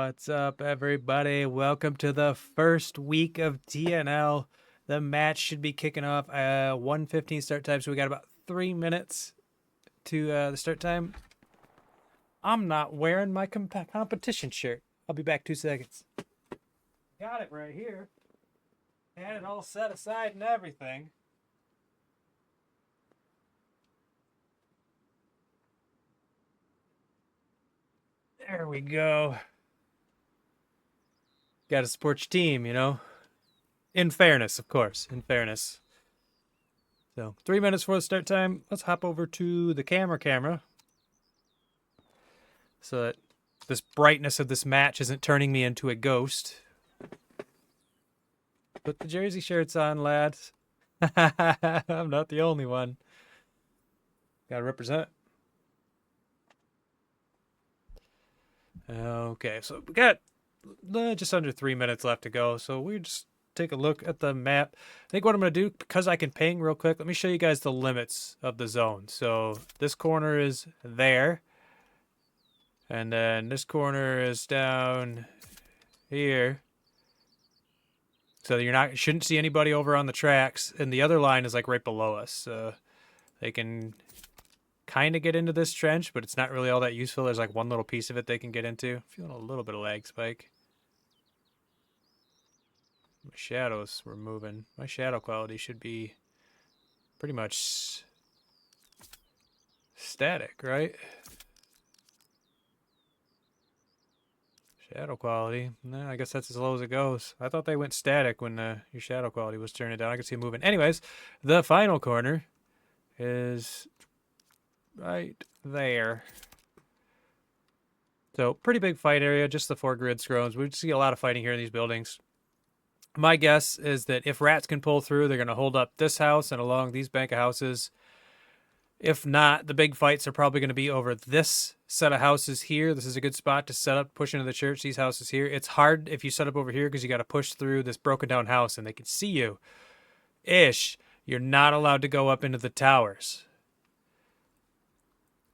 What's up, everybody? Welcome to the first week of TNL. The match should be kicking off 1:15 start time, so we got about 3 minutes to the start time. I'm not wearing my competition shirt. I'll be back 2 seconds. Got it right here. Had it all set aside and everything. There we go. Got to support your team, you know? In fairness, of course. In fairness. So, 3 minutes before the start time. Let's hop over to the camera. So that this brightness of this match isn't turning me into a ghost. Put the jersey shirts on, lads. I'm not the only one. Gotta represent. Okay, so we got just under 3 minutes left to go. So we just take a look at the map. I think what I'm going to do, because I can ping real quick, let me show you guys the limits of the zone. So this corner is there. And then this corner is down here. So you shouldn't see anybody over on the tracks. And the other line is like right below us. So they can kind of get into this trench, but it's not really all that useful. There's like one little piece of it they can get into. Feeling a little bit of lag spike. My shadows were moving. My shadow quality should be pretty much static, right? Shadow quality. No, I guess that's as low as it goes. I thought they went static when your shadow quality was turning down. I could see it moving. Anyways, the final corner is right there. So, pretty big fight area, just the 4 grid scrolls. We see a lot of fighting here in these buildings. My guess is that if Ratz can pull through, they're going to hold up this house and along these bank of houses. If not, the big fights are probably going to be over this set of houses here. This is a good spot to set up, push into the church, these houses here. It's hard if you set up over here because you got to push through this broken down house and they can see you. You're not allowed to go up into the towers.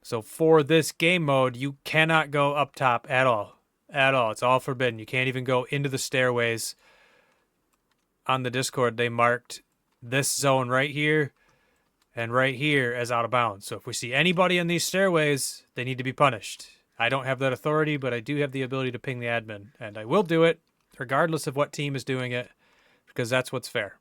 So for this game mode, you cannot go up top at all. At all. It's all forbidden. You can't even go into the stairways. On the Discord, they marked this zone right here and right here as out of bounds. So if we see anybody in these stairways, they need to be punished. I don't have that authority, but I do have the ability to ping the admin. And I will do it, regardless of what team is doing it, because that's what's fair.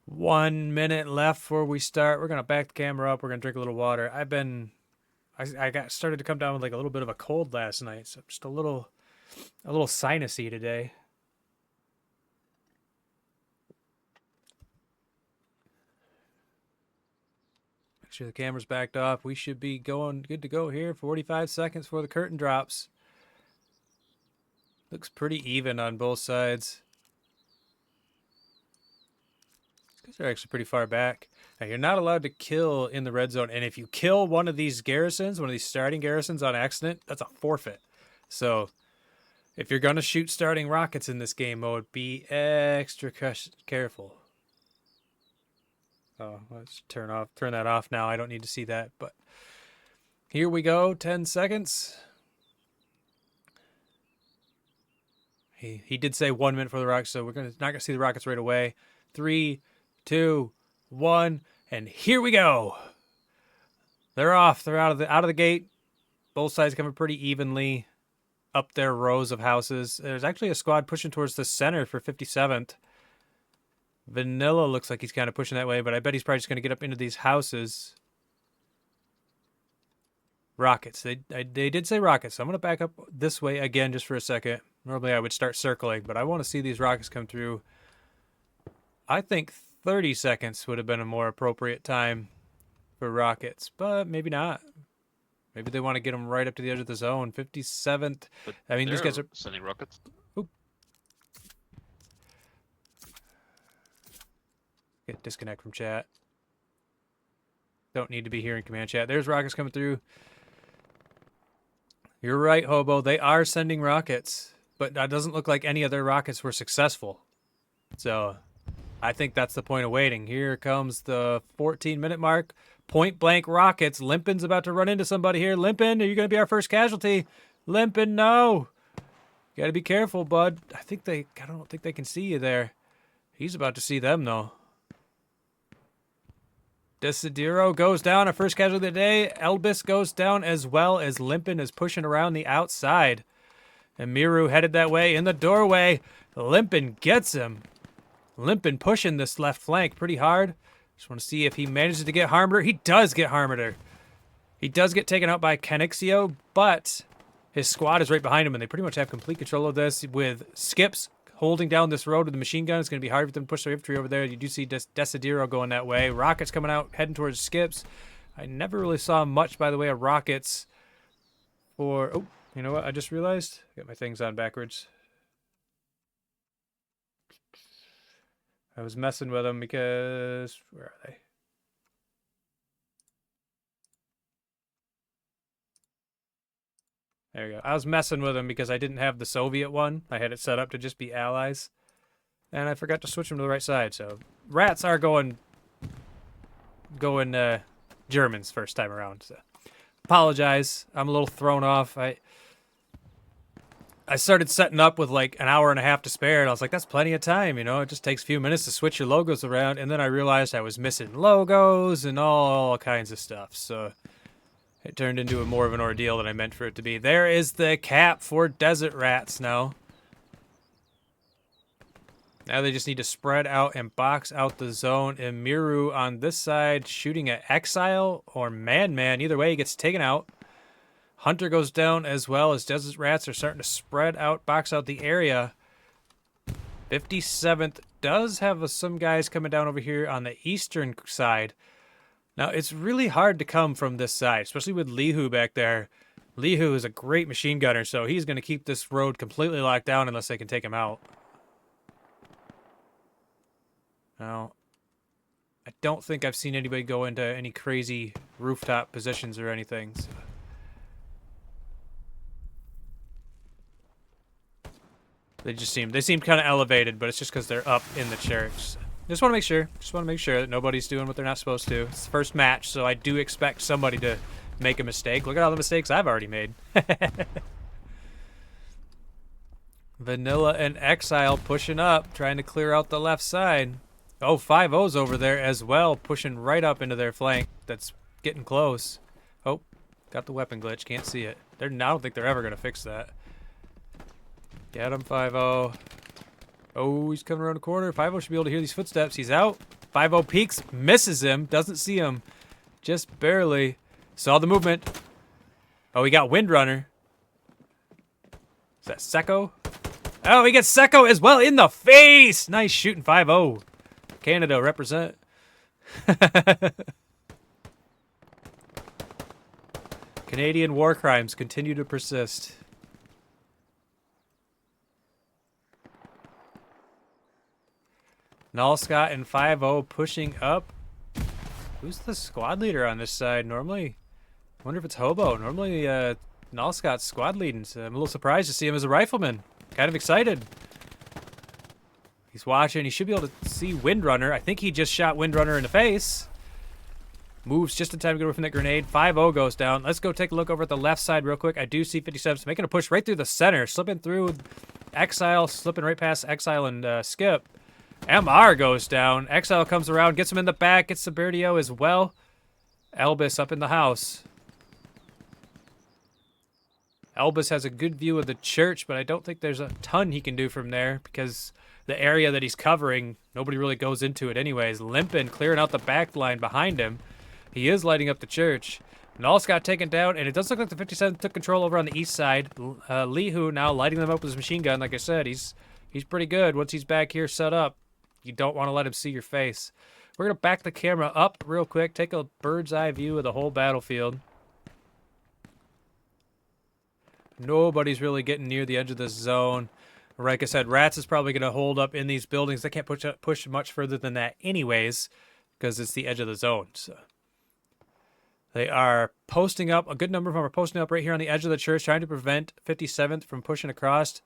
1 minute left before we start. We're going to back the camera up. We're going to drink a little water. I got started to come down with like a little bit of a cold last night, so just a little sinusy today. Make sure the camera's backed off. We should be good to go here. 45 seconds before the curtain drops. Looks pretty even on both sides. These are actually pretty far back. Now, you're not allowed to kill in the red zone, and if you kill one of these garrisons, one of these starting garrisons on accident, that's a forfeit. So if you're going to shoot starting rockets in this game mode, be extra careful. Oh, let's turn that off now. I don't need to see that, but here we go. 10 seconds. He did say 1 minute for the rockets, so we're not going to see the rockets right away. 3, 2, 1, and here we go. They're off. They're out of the gate. Both sides coming pretty evenly up their rows of houses. There's actually a squad pushing towards the center for 57th. Vanilla looks like he's kind of pushing that way, but I bet he's probably just going to get up into these houses. Rockets. They did say rockets, so I'm going to back up this way again just for a second. Normally I would start circling, but I want to see these rockets come through. I think 30 seconds would have been a more appropriate time for rockets, but maybe not. Maybe they want to get them right up to the edge of the zone. 57th. But I mean, these guys are sending rockets. Oop. Get disconnect from chat. Don't need to be here in command chat. There's rockets coming through. You're right, Hobo. They are sending rockets, but that doesn't look like any of their rockets were successful. So I think that's the point of waiting. Here comes the 14-minute mark. point blank rockets. Limpin's about to run into somebody here. Limpin, are you going to be our first casualty? Limpin, no. You got to be careful, bud. I don't think they can see you there. He's about to see them, though. Desidero goes down, our first casualty of the day. Elbis goes down as well as Limpin is pushing around the outside. And Miru headed that way in the doorway. Limpin gets him. Limpin pushing this left flank pretty hard. Just want to see if he manages to get Harmeter. He does get Harmeter. He does get taken out by Canixio, but his squad is right behind him, and they pretty much have complete control of this with Skips holding down this road with the machine gun. It's going to be hard for them to push their infantry over there. You do see Desidero going that way. Rockets coming out, heading towards Skips. I never really saw much, by the way, of rockets for... Oh, you know what? I just realized. Got my things on backwards. I was messing with them because... Where are they? There we go. I was messing with them because I didn't have the Soviet one. I had it set up to just be allies. And I forgot to switch them to the right side. So Ratz are going Germans first time around. So apologize. I'm a little thrown off. I started setting up with like an hour and a half to spare, and I was like, that's plenty of time, you know? It just takes a few minutes to switch your logos around, and then I realized I was missing logos and all kinds of stuff. So it turned into more of an ordeal than I meant for it to be. There is the cap for Desert Rats now. Now they just need to spread out and box out the zone. And Miru on this side shooting at Exile or Madman. Either way, he gets taken out. Hunter goes down as well as Desert Rats are starting to spread out, box out the area. 57th does have some guys coming down over here on the eastern side. Now, it's really hard to come from this side, especially with Lihu back there. Lihu is a great machine gunner, so he's going to keep this road completely locked down unless they can take him out. Now, I don't think I've seen anybody go into any crazy rooftop positions or anything. So. They seem kind of elevated, but it's just because they're up in the church. Just want to make sure. Just want to make sure that nobody's doing what they're not supposed to. It's the first match, so I do expect somebody to make a mistake. Look at all the mistakes I've already made. Vanilla and Exile pushing up, trying to clear out the left side. Oh, 5-0's over there as well, pushing right up into their flank. That's getting close. Oh, got the weapon glitch. Can't see it. I don't think they're ever going to fix that. Get him, 5-0. Oh, he's coming around the corner. 5-0 should be able to hear these footsteps. He's out. 5-0 peeks, misses him, doesn't see him. Just barely. Saw the movement. Oh, he got Windrunner. Is that Secco? Oh, he gets Secco as well in the face. Nice shooting, 5-0. Canada, represent. Canadian war crimes continue to persist. Nullscott and 5-0 pushing up. Who's the squad leader on this side? Normally, I wonder if it's Hobo. Normally, Nullscott's squad leading, so I'm a little surprised to see him as a rifleman. Kind of excited. He's watching. He should be able to see Windrunner. I think he just shot Windrunner in the face. Moves just in time to get away from that grenade. 5-0 goes down. Let's go take a look over at the left side real quick. I do see 57 making a push right through the center. Slipping through Exile. Slipping right past Exile and Skip. MR goes down. Exile comes around, gets him in the back, gets Suburdio as well. Elbis up in the house. Elbis has a good view of the church, but I don't think there's a ton he can do from there because the area that he's covering, nobody really goes into it anyways. Limpin clearing out the back line behind him. He is lighting up the church. Null's got taken down, and it does look like the 57th took control over on the east side. Lihu now lighting them up with his machine gun. Like I said, he's pretty good once he's back here set up. You don't want to let him see your face. We're going to back the camera up real quick, take a bird's eye view of the whole battlefield. Nobody's really getting near the edge of this zone. Like I said, Ratz is probably going to hold up in these buildings. They can't push much further than that anyways, because it's the edge of the zone. So they are posting up. A good number of them are posting up right here on the edge of the church, trying to prevent 57th from pushing across.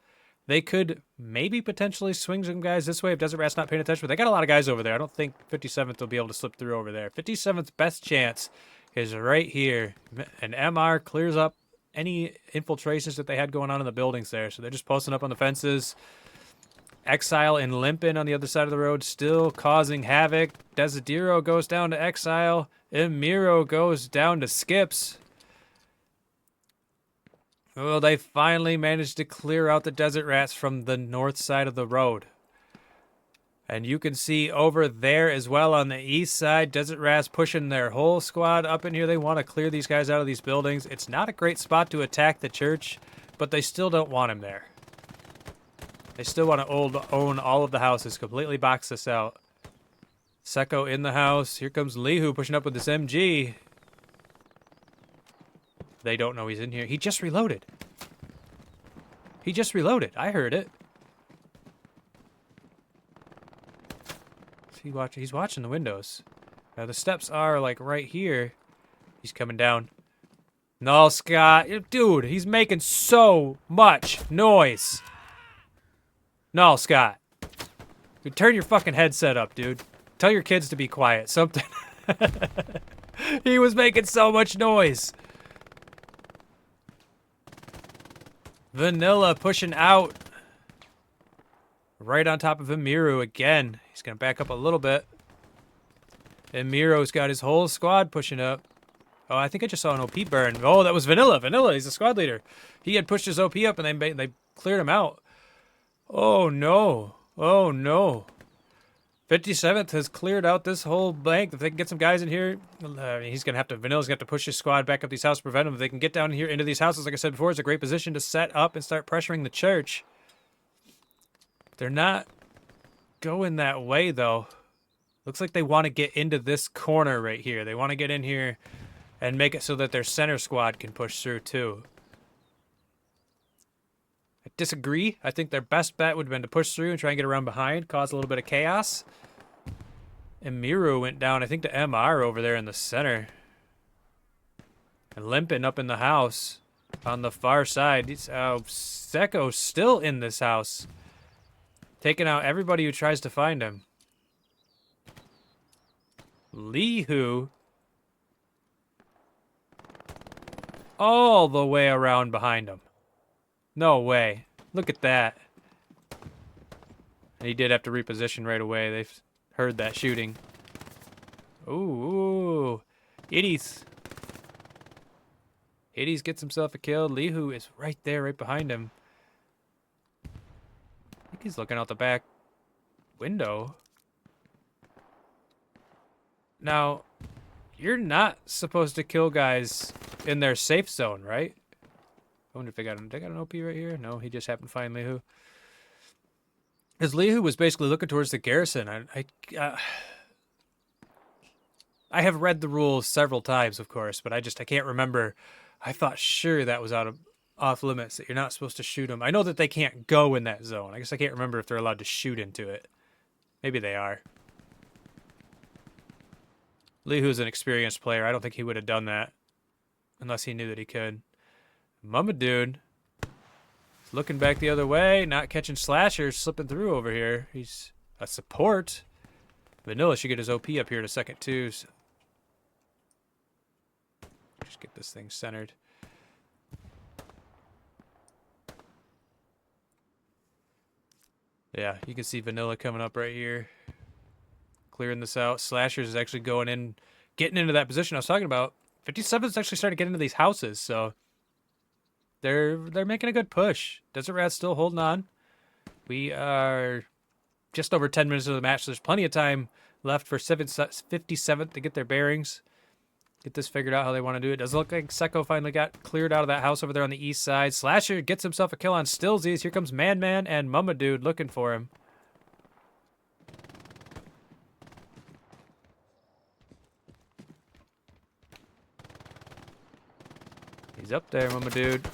They could maybe potentially swing some guys this way if Desert Rat's not paying attention, but they got a lot of guys over there. I don't think 57th will be able to slip through over there. 57th's best chance is right here. And MR clears up any infiltrations that they had going on in the buildings there. So they're just posting up on the fences. Exile and Limpin on the other side of the road still causing havoc. Desidero goes down to Exile. Emiro goes down to Skips. Well, they finally managed to clear out the Desert Rats from the north side of the road. And you can see over there as well on the east side, Desert Rats pushing their whole squad up in here. They want to clear these guys out of these buildings. It's not a great spot to attack the church, but they still don't want him there. They still want to own all of the houses, completely box this out. Seko in the house. Here comes Lihu pushing up with this MG. They don't know he's in here. He just reloaded. He just reloaded. I heard it. He's watching the windows. Now the steps are like right here. He's coming down. No, Scott. Dude, he's making so much noise. No, Scott. Dude, turn your fucking headset up, dude. Tell your kids to be quiet. Something. He was making so much noise. Vanilla pushing out. Right on top of Emiru again. He's going to back up a little bit. Emiru's got his whole squad pushing up. Oh, I think I just saw an OP burn. Oh, that was Vanilla. Vanilla, he's the squad leader. He had pushed his OP up and they cleared him out. Oh, no. Oh, no. 57th has cleared out this whole bank. If they can get some guys in here, Vanilla's going to have to push his squad back up these houses to prevent him. If they can get down here into these houses, like I said before, it's a great position to set up and start pressuring the church. They're not going that way, though. Looks like they want to get into this corner right here. They want to get in here and make it so that their center squad can push through, too. I disagree. I think their best bet would have been to push through and try and get around behind, cause a little bit of chaos. Emiru went down, I think, to MR over there in the center. And Limpin up in the house on the far side. Seko's still in this house. Taking out everybody who tries to find him. Lihu all the way around behind him. No way. Look at that. And he did have to reposition right away. They've heard that shooting. Ooh. Idis. Idis gets himself a kill. Lihu is right there, right behind him. I think he's looking out the back window. Now, you're not supposed to kill guys in their safe zone, right? I wonder if they got an OP right here. No, he just happened to find Lihu. Because Lihu was basically looking towards the garrison. I have read the rules several times, of course, but I can't remember. I thought sure that was off limits, that you're not supposed to shoot them. I know that they can't go in that zone. I guess I can't remember if they're allowed to shoot into it. Maybe they are. Lihu's an experienced player. I don't think he would have done that unless he knew that he could. Mama dude. Looking back the other way, not catching slashers, slipping through over here. He's a support. Vanilla should get his OP up here in a second, too. So just get this thing centered. Yeah, you can see Vanilla coming up right here. Clearing this out. Slashers is actually going in, getting into that position I was talking about. 57's actually starting to get into these houses, so they're making a good push. Desert Rat's still holding on. We are just over 10 minutes of the match, so there's plenty of time left for 57th to get their bearings. Get this figured out how they want to do it. Doesn't look like Seko finally got cleared out of that house over there on the east side. Slasher gets himself a kill on Stillsies. Here comes Man and Mama Dude looking for him. He's up there, Mama Dude.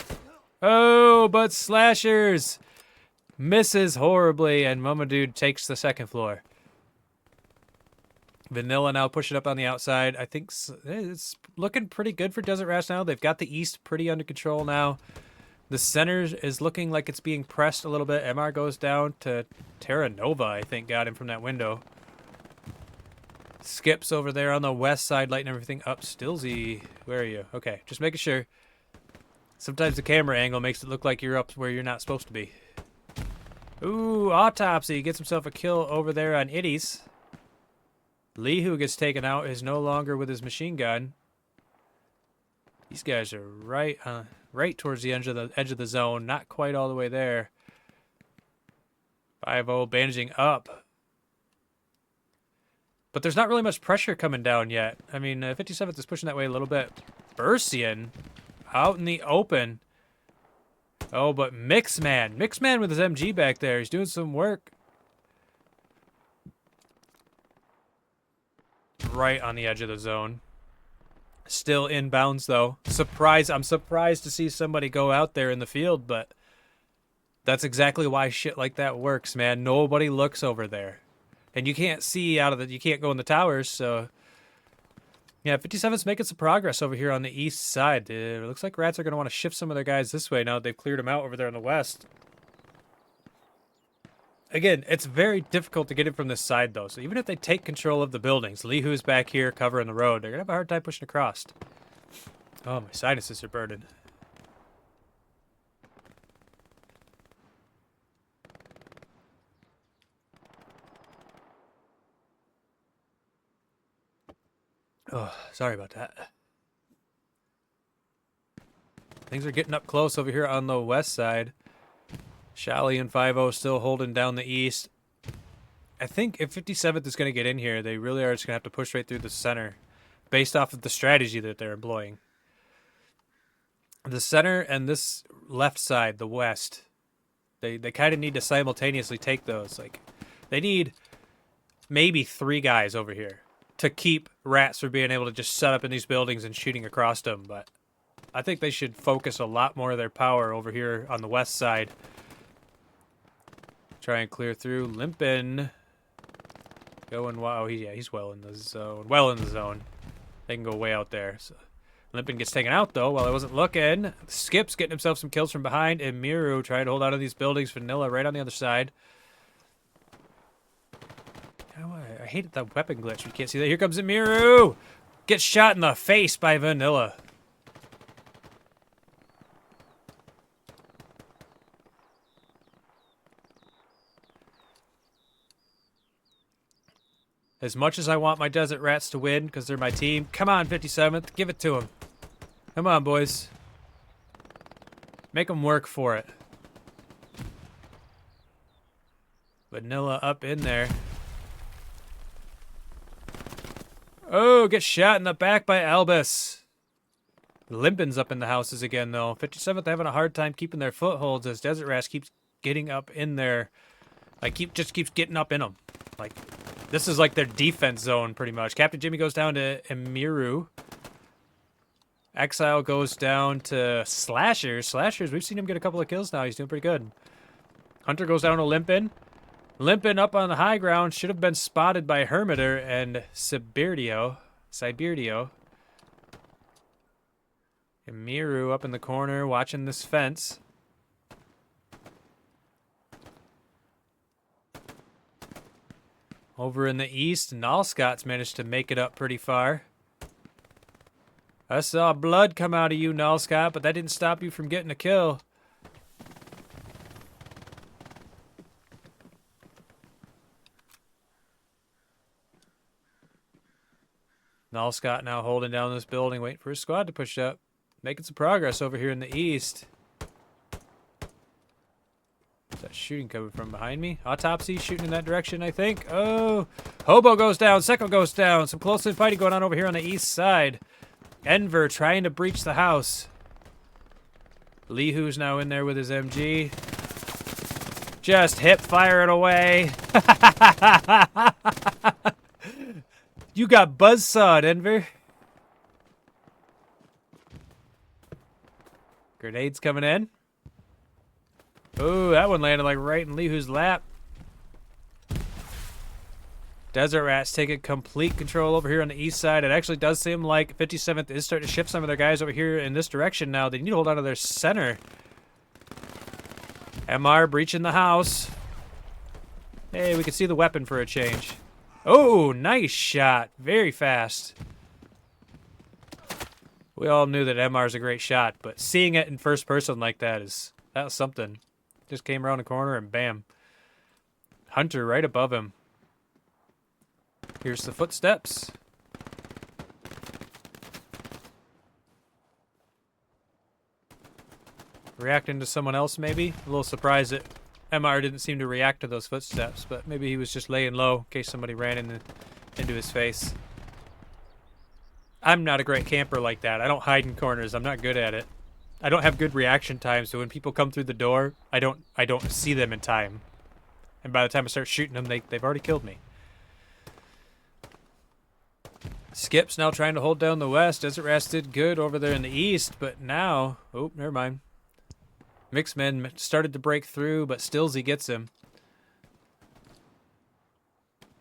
Oh, but Slashers misses horribly, and Mama Dude takes the second floor. Vanilla now pushing up on the outside. I think it's looking pretty good for Desert Rats now. They've got the east pretty under control now. The center is looking like it's being pressed a little bit. MR goes down to Terra Nova, I think, got him from that window. Skips over there on the west side, lighting everything up. Stillsy, where are you? Okay, just making sure. Sometimes the camera angle makes it look like you're up where you're not supposed to be. Ooh, Autopsy gets himself a kill over there on Itties. Lee, who gets taken out, is no longer with his machine gun. These guys are right towards the edge of the zone, not quite all the way there. 5-0 bandaging up. But there's not really much pressure coming down yet. I mean, 57th is pushing that way a little bit. Bursian out in the open. Oh, but Mixman with his MG back there. He's doing some work. Right on the edge of the zone. Still inbounds, though. I'm surprised to see somebody go out there in the field, but that's exactly why shit like that works, man. Nobody looks over there. And you can't see you can't go in the towers, so... Yeah, 57's making some progress over here on the east side. It looks like Ratz are going to want to shift some of their guys this way now that they've cleared them out over there on the west. Again, it's very difficult to get in from this side, though. So even if they take control of the buildings, Lee, who's back here covering the road, they're going to have a hard time pushing across. Oh, my sinuses are burning. Oh, sorry about that. Things are getting up close over here on the west side. Shally and 5-0 still holding down the east. I think if 57th is going to get in here, they really are just going to have to push right through the center based off of the strategy that they're employing. The center and this left side, the west, they kind of need to simultaneously take those. Like, they need maybe 3 guys over here to keep Ratz from being able to just set up in these buildings and shooting across them. But I think they should focus a lot more of their power over here on the west side. Try and clear through. Limpin. Going, wow, he's well in the zone. Well in the zone. They can go way out there. So Limpin gets taken out, though, while I wasn't looking. Skip's getting himself some kills from behind. And Miru trying to hold out of these buildings. Vanilla right on the other side. I hated that weapon glitch. You can't see that. Here comes Miru. Gets shot in the face by Vanilla. As much as I want my Desert Rats to win, because they're my team, come on, 57th, give it to them. Come on, boys. Make them work for it. Vanilla up in there. Oh, gets shot in the back by Albus. Limpin's up in the houses again, though. 57th having a hard time keeping their footholds as Desert Rats keeps getting up in there. Like, just keeps getting up in them. Like, this is like their defense zone, pretty much. Captain Jimmy goes down to Emiru. Exile goes down to Slashers. Slashers, we've seen him get a couple of kills now. He's doing pretty good. Hunter goes down to Limpin. Limpin up on the high ground. Should have been spotted by Hermiter and Siberdio. Emiru up in the corner watching this fence. Over in the east, Nalscott's managed to make it up pretty far. I saw blood come out of you, Nalscott, but that didn't stop you from getting a kill. Nalscott now holding down this building, waiting for his squad to push up. Making some progress over here in the east. Is that shooting coming from behind me? Autopsy shooting in that direction, I think. Oh, Hobo goes down. Secco goes down. Some close-in fighting going on over here on the east side. Enver trying to breach the house. Lihu's now in there with his MG. Just hip fire it away. You got buzzsawed, Enver. Grenades coming in. Ooh, that one landed like right in Lihu's lap. Desert Rats taking complete control over here on the east side. It actually does seem like 57th is starting to shift some of their guys over here in this direction now. They need to hold on to their center. MR breaching the house. Hey, we can see the weapon for a change. Oh, nice shot. Very fast. We all knew that MR is a great shot, but seeing it in first person like that was something. Just came around the corner and bam. Hunter right above him. Here's the footsteps. Reacting to someone else, maybe? A little surprised that MR didn't seem to react to those footsteps, but maybe he was just laying low in case somebody ran into his face. I'm not a great camper like that. I don't hide in corners. I'm not good at it. I don't have good reaction time, so when people come through the door, I don't see them in time. And by the time I start shooting them, they've already killed me. Skip's now trying to hold down the west. Desert Ratz did good over there in the east, but now... Oh, never mind. Mixed men started to break through, but Stillsy gets him.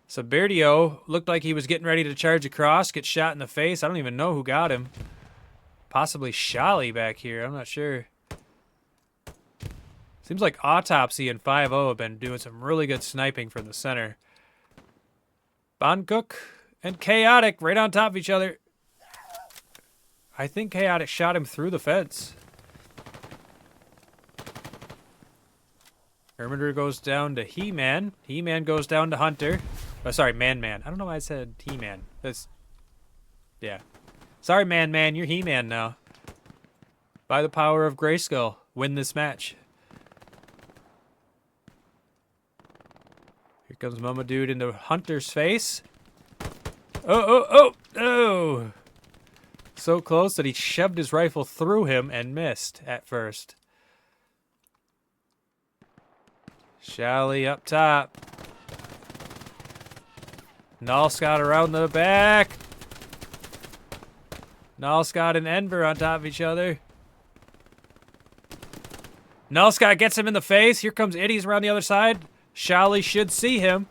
So Berdio looked like he was getting ready to charge across, get shot in the face. I don't even know who got him. Possibly Shali back here. I'm not sure. Seems like Autopsy and 5-0 have been doing some really good sniping from the center. Boncook and Chaotic right on top of each other. I think Chaotic shot him through the fence. Hermiter goes down to He-Man. He-Man goes down to Hunter. Oh, sorry, Man-Man. I don't know why I said He-Man. That's... Yeah. Sorry, Man-Man. You're He-Man now. By the power of Grayskull, win this match. Here comes Mama Dude into Hunter's face. Oh! So close that he shoved his rifle through him and missed at first. Shally up top. Nullscott around the back. Nullscott and Enver on top of each other. Nullscott gets him in the face. Here comes Iddies around the other side. Shally should see him.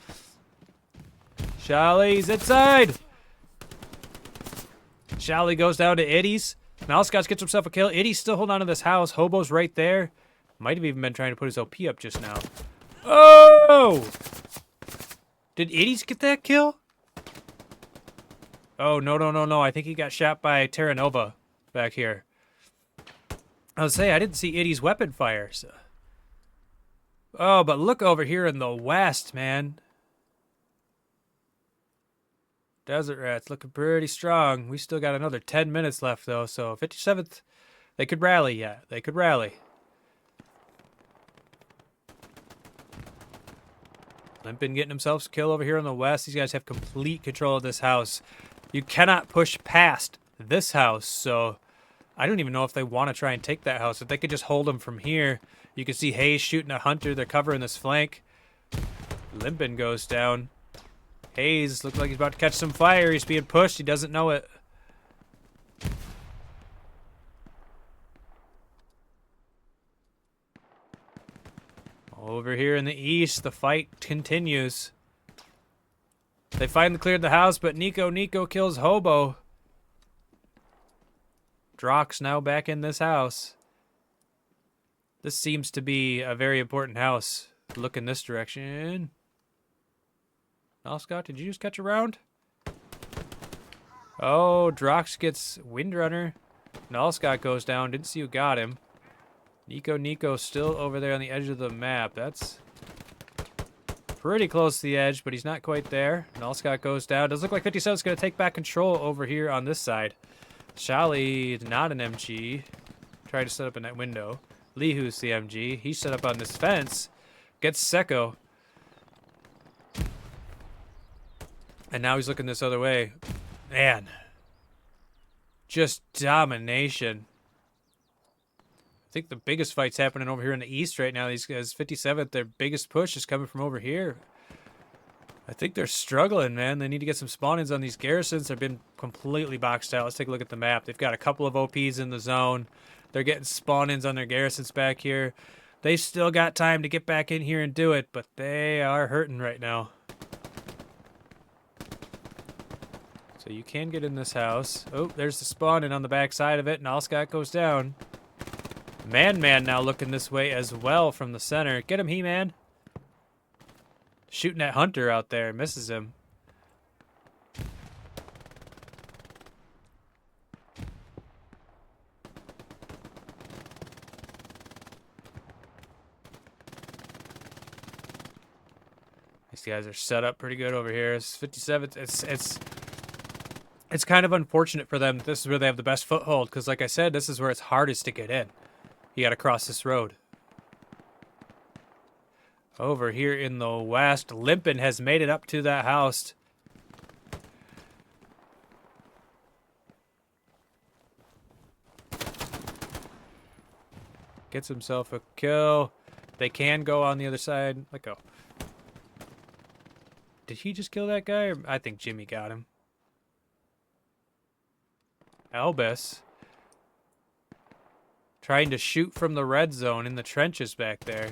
Shally's inside. Shally goes down to Iddies. Nullscott gets himself a kill. Iddies still holding on to this house. Hobo's right there. Might have even been trying to put his OP up just now. Oh! Did Iddies get that kill? Oh, no. I think he got shot by Terra Nova back here. I was saying, I didn't see Iddies' weapon fire. So. Oh, but look over here in the west, man. Desert Ratz looking pretty strong. We still got another 10 minutes left, though. So 57th, they could rally yet. They could rally. Limpin getting himself a kill over here on the west. These guys have complete control of this house. You cannot push past this house, so I don't even know if they want to try and take that house. If they could just hold them from here. You can see Hayes shooting a Hunter. They're covering this flank. Limpin goes down. Hayes looks like he's about to catch some fire. He's being pushed. He doesn't know it. Over here in the east, the fight continues. They finally cleared the house, but Nico kills Hobo. Drock's now back in this house. This seems to be a very important house. Look in this direction. Scott, did you just catch a round? Oh, Drox gets Windrunner. Nullscott goes down. Didn't see who got him. Nico still over there on the edge of the map. That's pretty close to the edge, but he's not quite there. Nullscott goes down. Does look like 57's going to take back control over here on this side. Shally, not an MG. Tried to set up in that window. Lihu's the MG. He's set up on this fence. Gets Seko. And now he's looking this other way. Man. Just domination. I think the biggest fight's happening over here in the east right now. These guys, 57th, their biggest push is coming from over here. I think they're struggling, man. They need to get some spawn-ins on these garrisons. They've been completely boxed out. Let's take a look at the map. They've got a couple of OPs in the zone. They're getting spawn-ins on their garrisons back here. They've still got time to get back in here and do it, but they are hurting right now. So you can get in this house. Oh, there's the spawn-in on the back side of it, and Allscott goes down. Man now looking this way as well from the center. Get him, He-Man. Shooting at Hunter out there. Misses him. These guys are set up pretty good over here. It's 57. It's kind of unfortunate for them. This is where they have the best foothold, because like I said, this is where it's hardest to get in. You got to cross this road. Over here in the west, Limpin has made it up to that house. Gets himself a kill. They can go on the other side. Let go. Did he just kill that guy? Or I think Jimmy got him. Elbis. Trying to shoot from the red zone in the trenches back there.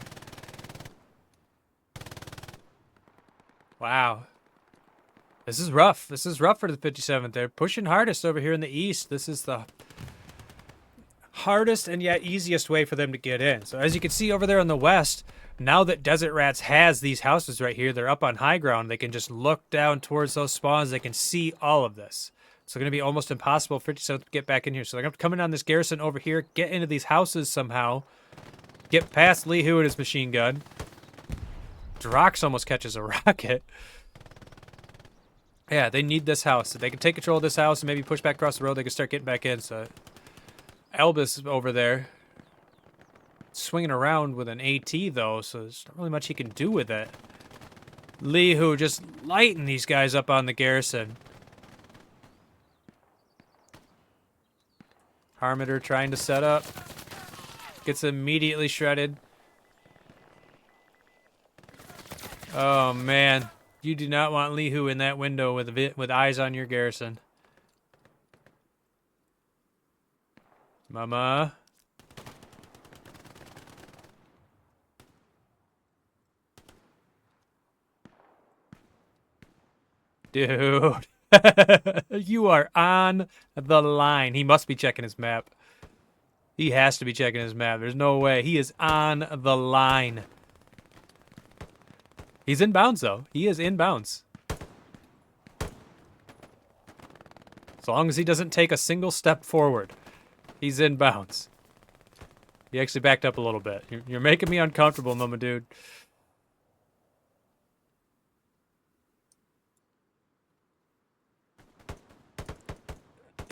Wow. This is rough. This is rough for the 57th. They're pushing hardest over here in the east. This is the hardest and yet easiest way for them to get in. So as you can see over there in the west, now that Desert Ratz has these houses right here, they're up on high ground. They can just look down towards those spawns. They can see all of this. It's going to be almost impossible for 57th to get back in here. So they're going to come in on this garrison over here, get into these houses somehow, get past Lihu and his machine gun. Drox almost catches a rocket. Yeah, they need this house. If they can take control of this house and maybe push back across the road, they can start getting back in. So Elbis over there swinging around with an AT, though, so there's not really much he can do with it. Lihu just lighting these guys up on the garrison. Harmeter trying to set up. Gets immediately shredded. Oh, man. You do not want Lihu in that window with eyes on your garrison. Mama. Dude. You are on the line. He must be checking his map. He has to be checking his map. There's no way. He is on the line. He's in bounds, though. He is in bounds. As long as he doesn't take a single step forward, he's in bounds. He actually backed up a little bit. You're making me uncomfortable, Mama Dude.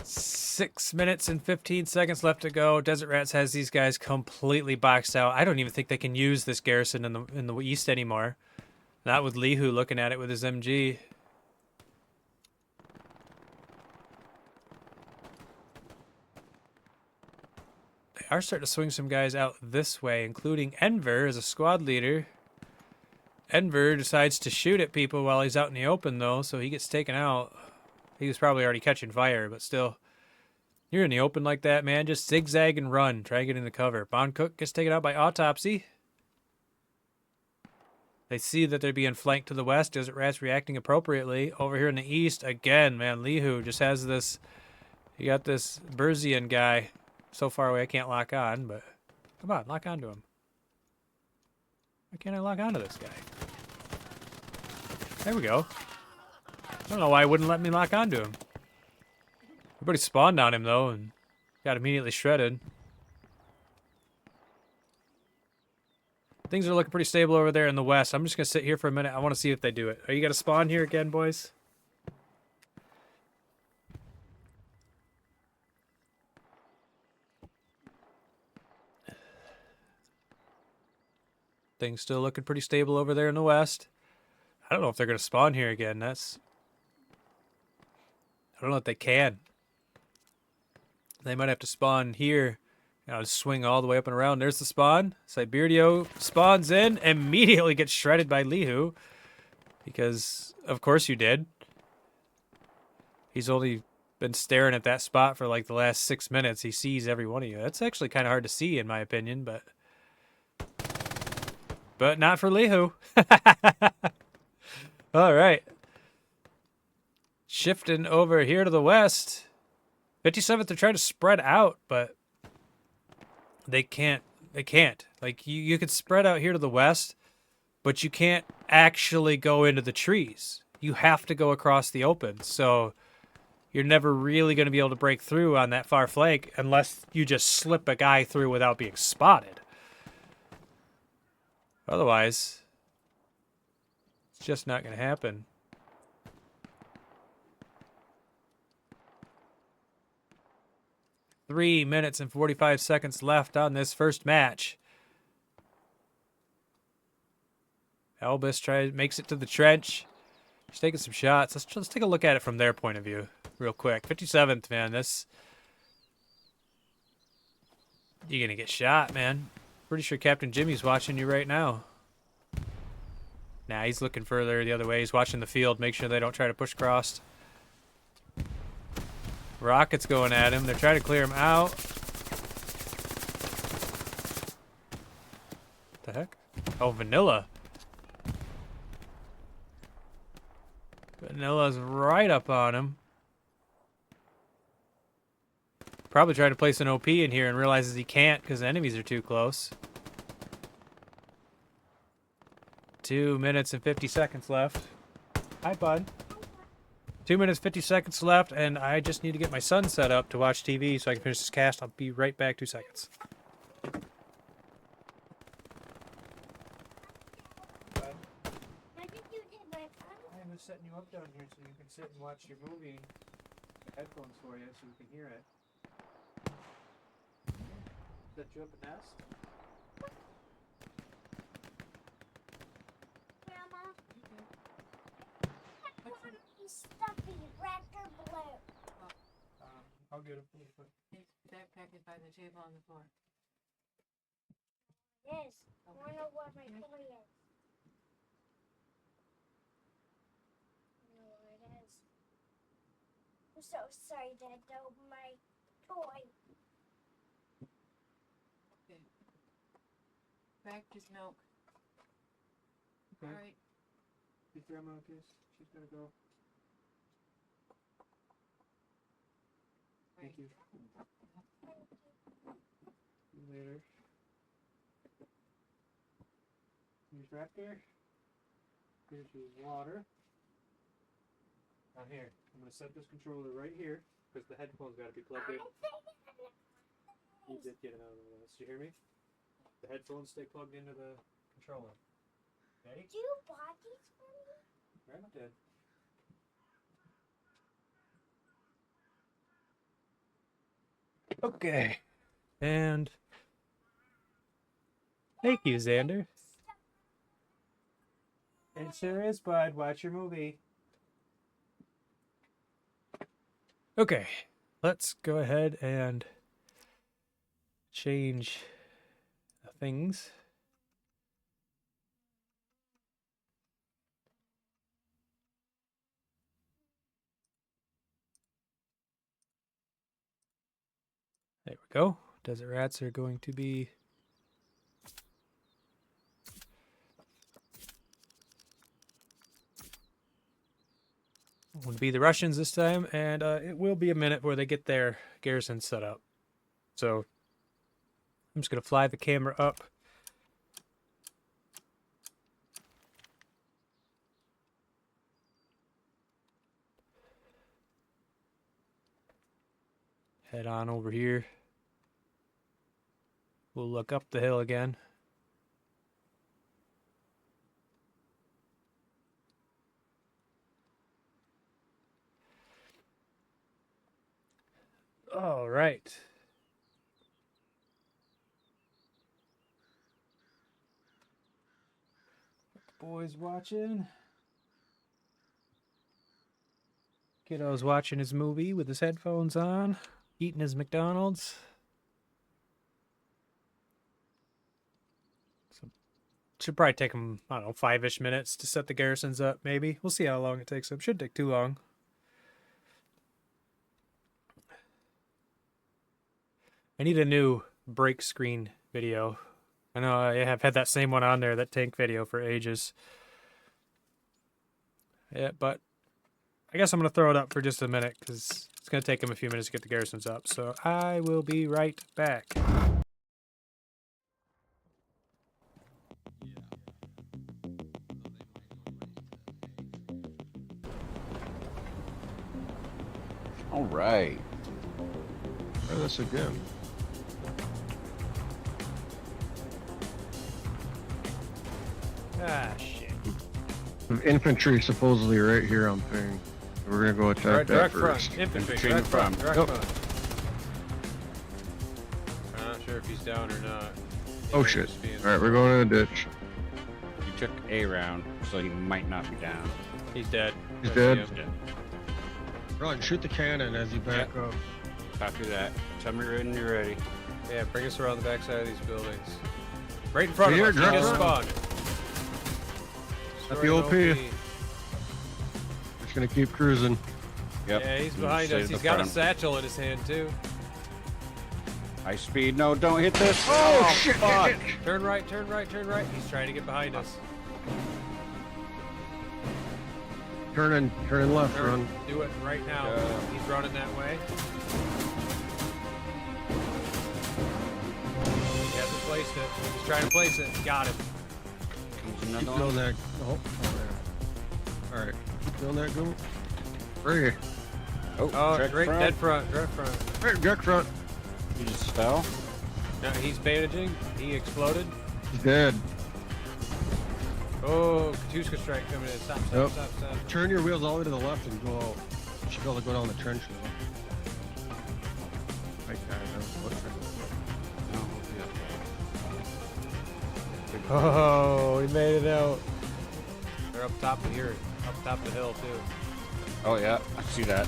Six minutes and 15 seconds left to go. Desert Ratz has these guys completely boxed out. I don't even think they can use this garrison in the east anymore. Not with Lihu looking at it with his MG. They are starting to swing some guys out this way, including Enver as a squad leader. Enver decides to shoot at people while he's out in the open, though, so he gets taken out. He was probably already catching fire, but still. You're in the open like that, man. Just zigzag and run. Try and get into cover. Bond Cook gets taken out by Autopsy. They see that they're being flanked to the west. Desert Ratz reacting appropriately. Over here in the east, again, man, Lihu just has this... You got this Berzian guy so far away I can't lock on, but... Come on, lock onto him. Why can't I lock onto this guy? There we go. I don't know why it wouldn't let me lock onto him. Everybody spawned on him, though, and got immediately shredded. Things are looking pretty stable over there in the west. I'm just going to sit here for a minute. I want to see if they do it. Are you going to spawn here again, boys? Things still looking pretty stable over there in the west. I don't know if they're going to spawn here again. I don't know if they can. They might have to spawn here. I'll swing all the way up and around. There's the spawn. Siberio spawns in, immediately gets shredded by Lihu. Because, of course you did. He's only been staring at that spot for like the last 6 minutes. He sees every one of you. That's actually kind of hard to see, in my opinion, but not for Lihu. All right. Shifting over here to the west. 57th, they're trying to spread out, but They can't. They can't. Like, you could spread out here to the west, but you can't actually go into the trees. You have to go across the open. So you're never really going to be able to break through on that far flank unless you just slip a guy through without being spotted. Otherwise, it's just not going to happen. Three minutes and 45 seconds left on this first match. Elvis makes it to the trench. He's taking some shots. Let's take a look at it from their point of view real quick. 57th, man. You're going to get shot, man. Pretty sure Captain Jimmy's watching you right now. Nah, he's looking further the other way. He's watching the field. Make sure they don't try to push across. Rockets going at him. They're trying to clear him out. What the heck? Oh, Vanilla. Vanilla's right up on him. Probably trying to place an OP in here and realizes he can't because the enemies are too close. 2 minutes and 50 seconds left. Hi, bud. 2 minutes, 50 seconds left, and I just need to get my son set up to watch TV so I can finish this cast. I'll be right back. 2 seconds. I'm just setting you up down here so you can sit and watch your movie. Headphones for you so you can hear it. Set you up a nest? Grandma? I want these stuffy red or blue. I'll get it. His backpack is by the table on the floor. Yes, I want to know what my toy is. I know what it is. I'm so sorry, Dad. Though my toy. Okay. Back his milk. Okay. Alright. Is Grandma okay? She's gotta go. Thank you. See you later. Here's Raptor. Here's your water. Now here, I'm gonna set this controller right here because the headphones gotta be plugged in. You did get it out of this. You hear me? The headphones stay plugged into the controller. Ready? Do you buy these for me? Grandma did. Okay. And thank you, Xander. It sure is, bud. Watch your movie. Okay. Let's go ahead and change the things. There we go. Desert rats are going to be the Russians this time, and it will be a minute before they get their garrison set up. So I'm just going to fly the camera up. Head on over here. We'll look up the hill again. All right. Boys watching. Kiddo's watching his movie with his headphones on, eating his McDonald's. So should probably take him, I don't know, 5-ish minutes to set the garrisons up, maybe. We'll see how long it takes him. Shouldn't take too long. I need a new break screen video. I know I have had that same one on there, that tank video, for ages. Yeah, but I guess I'm going to throw it up for just a minute because it's going to take him a few minutes to get the garrisons up. So I will be right back. All right. Try this again. Ah, shit. Infantry supposedly right here on ping. We're gonna go attack that Direct first. front. Infantry. Infantry in Direct front. front. Direct Yep. front. I'm not sure if he's down or not. Oh He might shit. just be in Alright, we're going in the ditch. He took a round, so he might not be down. He's dead. He's I dead. see him. Run, shoot the cannon as you back up. Copy that. Tell me when you're ready. Yeah, bring us around the backside of these buildings. Right in front Right of here, us. He just direct spawned. At the Destroy OP. Just gonna keep cruising. Yep. Yeah, he's You behind stay us. to He's the got a front. satchel in his hand too. High speed. No, don't hit this. Oh, shit, fuck. Turn right, turn right, turn right. He's trying to get behind us. Turning left, run. Do it right now. Yeah. He's running that way. He hasn't placed it. He's trying to place it. Got him. Comes Keep another doing one. that. Oh, there. Alright. Keep doing that, Goom. Right here. Oh, check right, front. dead front, dead front. Right, direct front. He just fell. No, he's bandaging. He exploded. He's dead. Oh, Katuska strike coming in. Stop, stop, Yep. stop, stop. Turn your wheels all the way to the left and go out. You should be able to go down the trench now. Right, Oh, we made it out. They're up top of here, up top of the hill too. Oh yeah, I see that.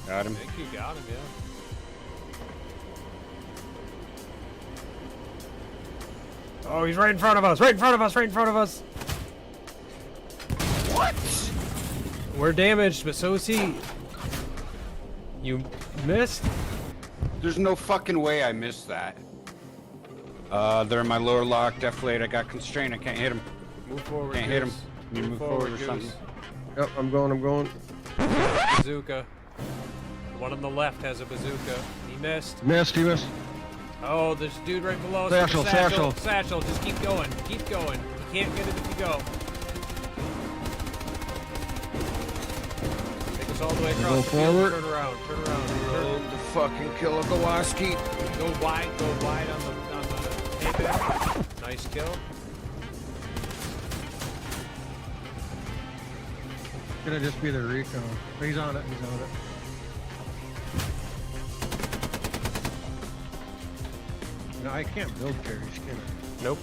Got I him. think you got him, yeah. Oh, he's right in front of us! Right in front of us! Right in front of us! What? We're damaged, but so is he. You missed? There's no fucking way I missed that. They're in my lower lock. Deflate. I got constrained. I can't hit him. Move forward. Can't hit him. Goose. You move forward or Goose. something. Yep, I'm going. Bazooka. The one on the left has a bazooka. He missed. Missed, he missed. Oh, there's a dude right below us. with a Satchel, satchel. satchel. Satchel. Just keep going. Keep going. You can't get it if you go. Take us all the way Go across the field. forward. Turn around. Turn around. Turn. The fucking killer Gawaski. Go wide on the payback. Nice kill. Gonna just be the recon. He's on it. No, I can't build carries, can I? Nope.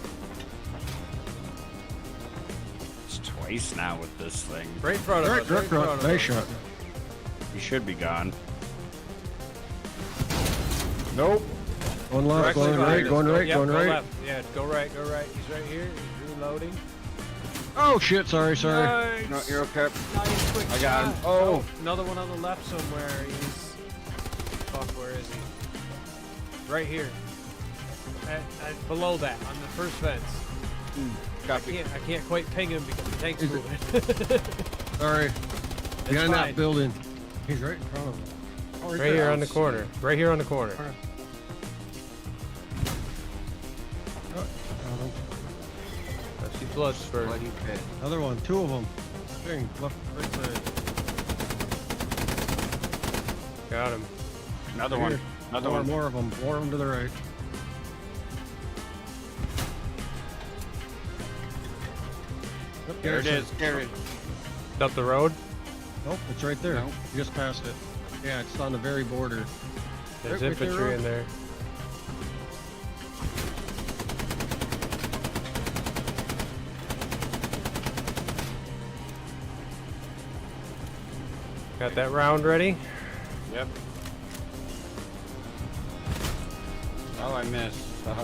It's twice now with this thing. Right in front of us. Direct front. Nice shot. He should be gone. Nope. Going left, Directly going behind right, us. going Go- right, yep, going go right. left. Yeah, go right, go right. He's right here. He's reloading. Oh shit, sorry. Nice. No, you're okay. Nice, quick I got him. shot. Oh. Another one on the left somewhere. He's. Fuck, where is he? Right here. Below that, on the first fence. Copy. I can't quite ping him because the tank's Is it- moving. Sorry. It's Behind fine. that building. He's right in front of us. Oh, Right here on the corner. Right here on the corner. I see blood spurt. Another one, two of them. Thing, left, right side. Got him. Another Here. one. Another one. More of them. More of them to the right. Yep, There it there's is. There it is. Up the road. Nope, it's right there. Nope. You just passed it. Yeah, it's on the very border. There's Right there, infantry Rob. in there. Got that round ready? Yep. Oh, I missed. I'm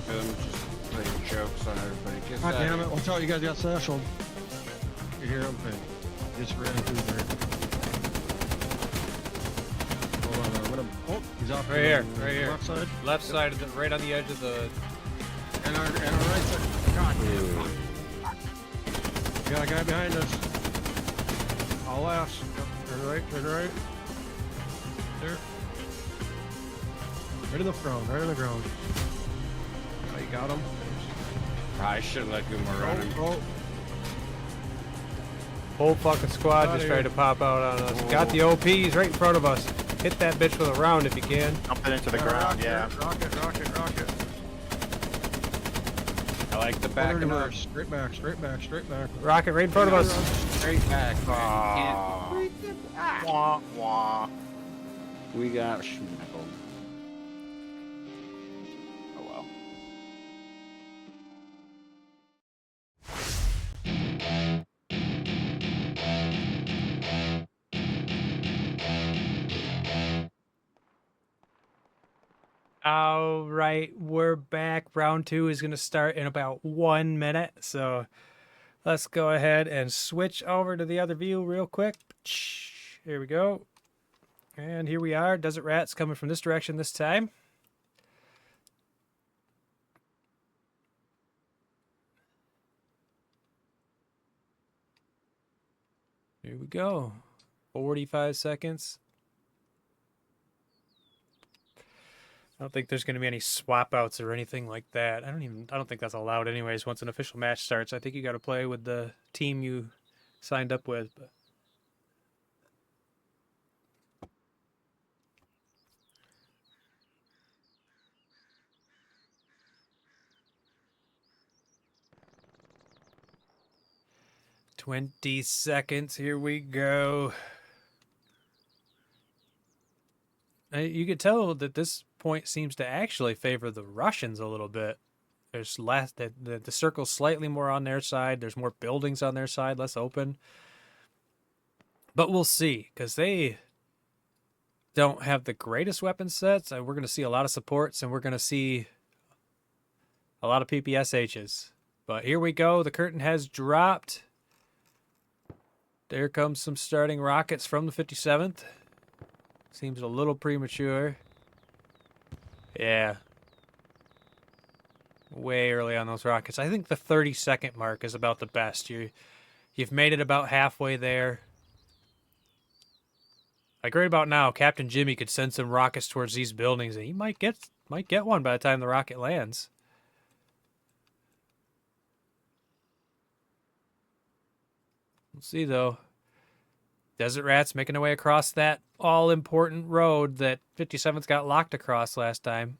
just playing jokes on everybody. Get God that. damn it. Watch out, you guys got satchel. You hear him? Just ran through there. Hold on, I'm gonna. Oh, he's off Right to here, the right here. Left side. Left side of the, right on the edge of the. And our right side. God damn. Got a guy behind us. All left. Turn right, turn right. There. Right in the front, right on the ground. Oh, you got him? I should let Goomer run him. Oh, Whole fucking squad Outta just here. tried to pop out on us. Got the OPs right in front of us. Hit that bitch with a round if you can. Dump it into the Got a ground, rocket, yeah. Rocket. I like the Put back it in and reverse. Straight back. Rocket right in front of us. straight back. Aw. Wah, wah. We got schmeckled. Oh well. All right, we're back. Round 2 is going to start in about 1 minute. So let's go ahead and switch over to the other view real quick. Here we go. And here we are. Desert Rats coming from this direction this time. Here we go. 45 seconds. I don't think there's going to be any swap outs or anything like that. I don't think that's allowed anyways. Once an official match starts, I think you got to play with the team you signed up with. But 20 seconds. Here we go. You could tell that this point seems to actually favor the Russians a little bit. There's less, the circle's slightly more on their side. There's more buildings on their side, less open. But we'll see, because they don't have the greatest weapon sets. We're going to see a lot of supports, and we're going to see a lot of PPSHs. But here we go. The curtain has dropped. There comes some starting rockets from the 57th. Seems a little premature. Yeah. Way early on those rockets. I think the 30-second mark is about the best. You've made it about halfway there. Like right about now, Captain Jimmy could send some rockets towards these buildings, and he might get one by the time the rocket lands. We'll see though. Desert Rats making their way across that all-important road that 57th got locked across last time.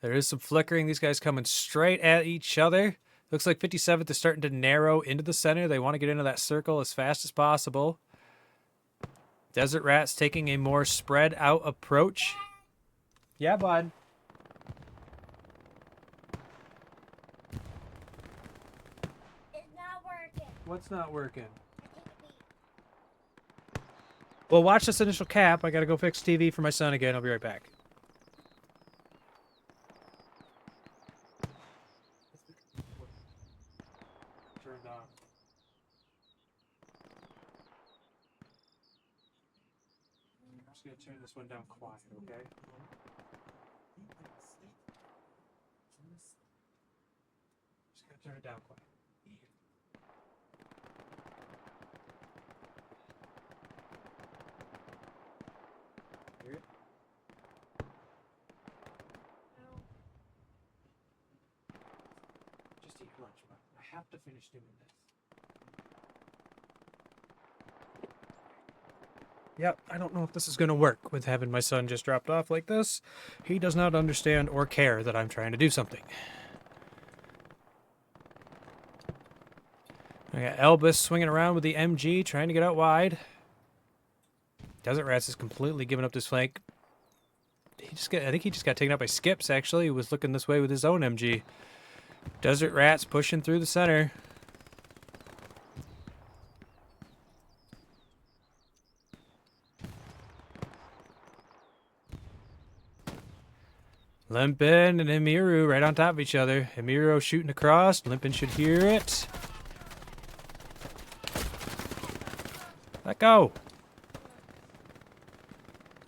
There is some flickering. These guys coming straight at each other. Looks like 57th is starting to narrow into the center. They want to get into that circle as fast as possible. Desert Rats taking a more spread out approach. Yeah, bud. It's not working. What's not working? I think we Well, watch this initial cap. I gotta go fix TV for my son again. I'll be right back. Turned on. I'm just gonna turn this one down quiet, okay? Just gonna turn it down quiet. Hear it? Just eat lunch, but I have to finish doing this. Yep, I don't know if this is going to work with having my son just dropped off like this. He does not understand or care that I'm trying to do something. I got Elvis swinging around with the MG, trying to get out wide. Desert Rats is completely giving up this flank. I think he just got taken out by Skips, actually. He was looking this way with his own MG. Desert Rats pushing through the center. Limpin and Emiru right on top of each other. Emiru shooting across. Limpin should hear it. Let go.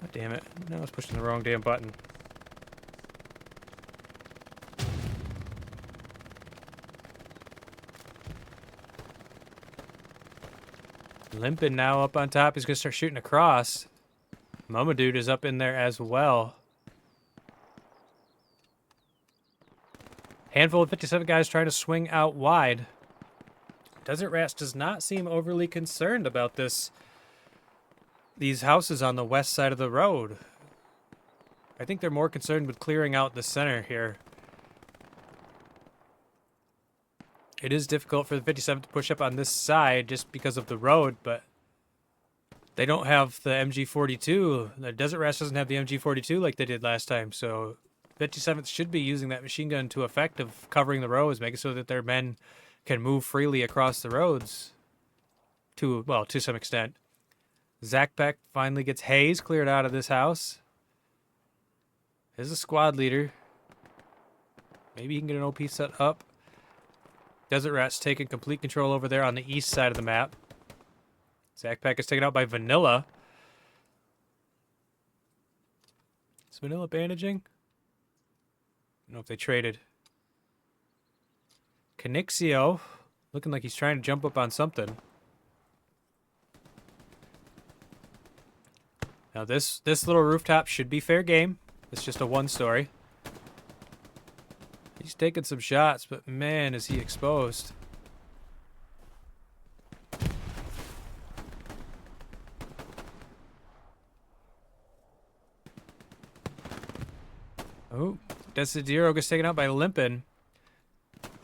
God damn it. No, I was pushing the wrong damn button. Limpin now up on top. He's going to start shooting across. Mama Dude is up in there as well. Handful of 57 guys trying to swing out wide. Desert Ratz does not seem overly concerned about these houses on the west side of the road. I think they're more concerned with clearing out the center here. It is difficult for the 57th to push up on this side just because of the road, but they don't have the MG42. The Desert Ratz doesn't have the MG42 like they did last time, so 57th should be using that machine gun to effect of covering the roads, making so that their men can move freely across the roads to some extent. Zakpek finally gets Hayes cleared out of this house. Is a squad leader. Maybe he can get an OP set up. Desert Rat's taking complete control over there on the east side of the map. Zakpak is taken out by Vanilla. Is Vanilla bandaging? I don't know if they traded. Canixio, looking like he's trying to jump up on something. Now this little rooftop should be fair game. It's just a one story. He's taking some shots, but man, is he exposed. Oh, Desidero gets taken out by Limpin.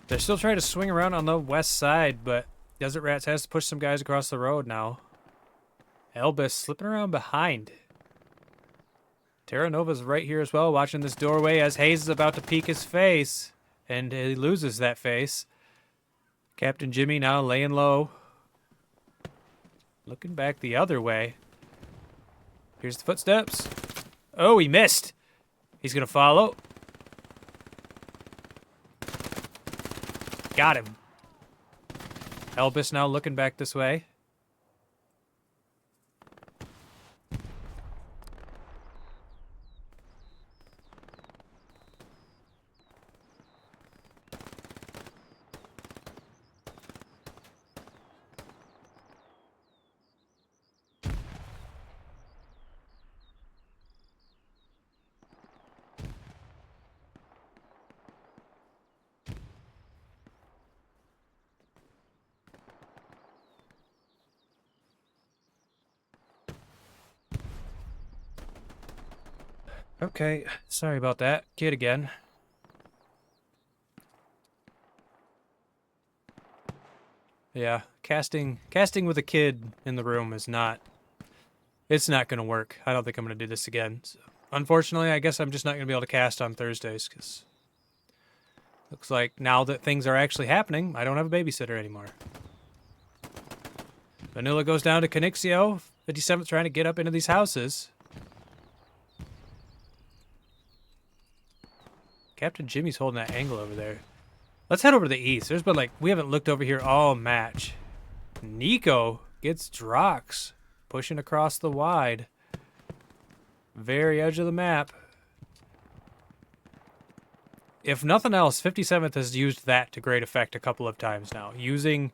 They're still trying to swing around on the west side, but Desert Ratz has to push some guys across the road now. Elbis slipping around behind. Terra Nova's right here as well, watching this doorway as Hayes is about to peek his face. And he loses that face. Captain Jimmy now laying low. Looking back the other way. Here's the footsteps. Oh, he missed. He's going to follow. Got him. Elbis now looking back this way. Okay, sorry about that. Kid again. Yeah, casting with a kid in the room is not... It's not going to work. I don't think I'm going to do this again. So, unfortunately, I guess I'm just not going to be able to cast on Thursdays, because... Looks like now that things are actually happening, I don't have a babysitter anymore. Vanilla goes down to Canixio. 57th trying to get up into these houses. Captain Jimmy's holding that angle over there. Let's head over to the east. There's been like, we haven't looked over here all match. Nico gets Drox, pushing across the wide. Very edge of the map. If nothing else, 57th has used that to great effect a couple of times now. Using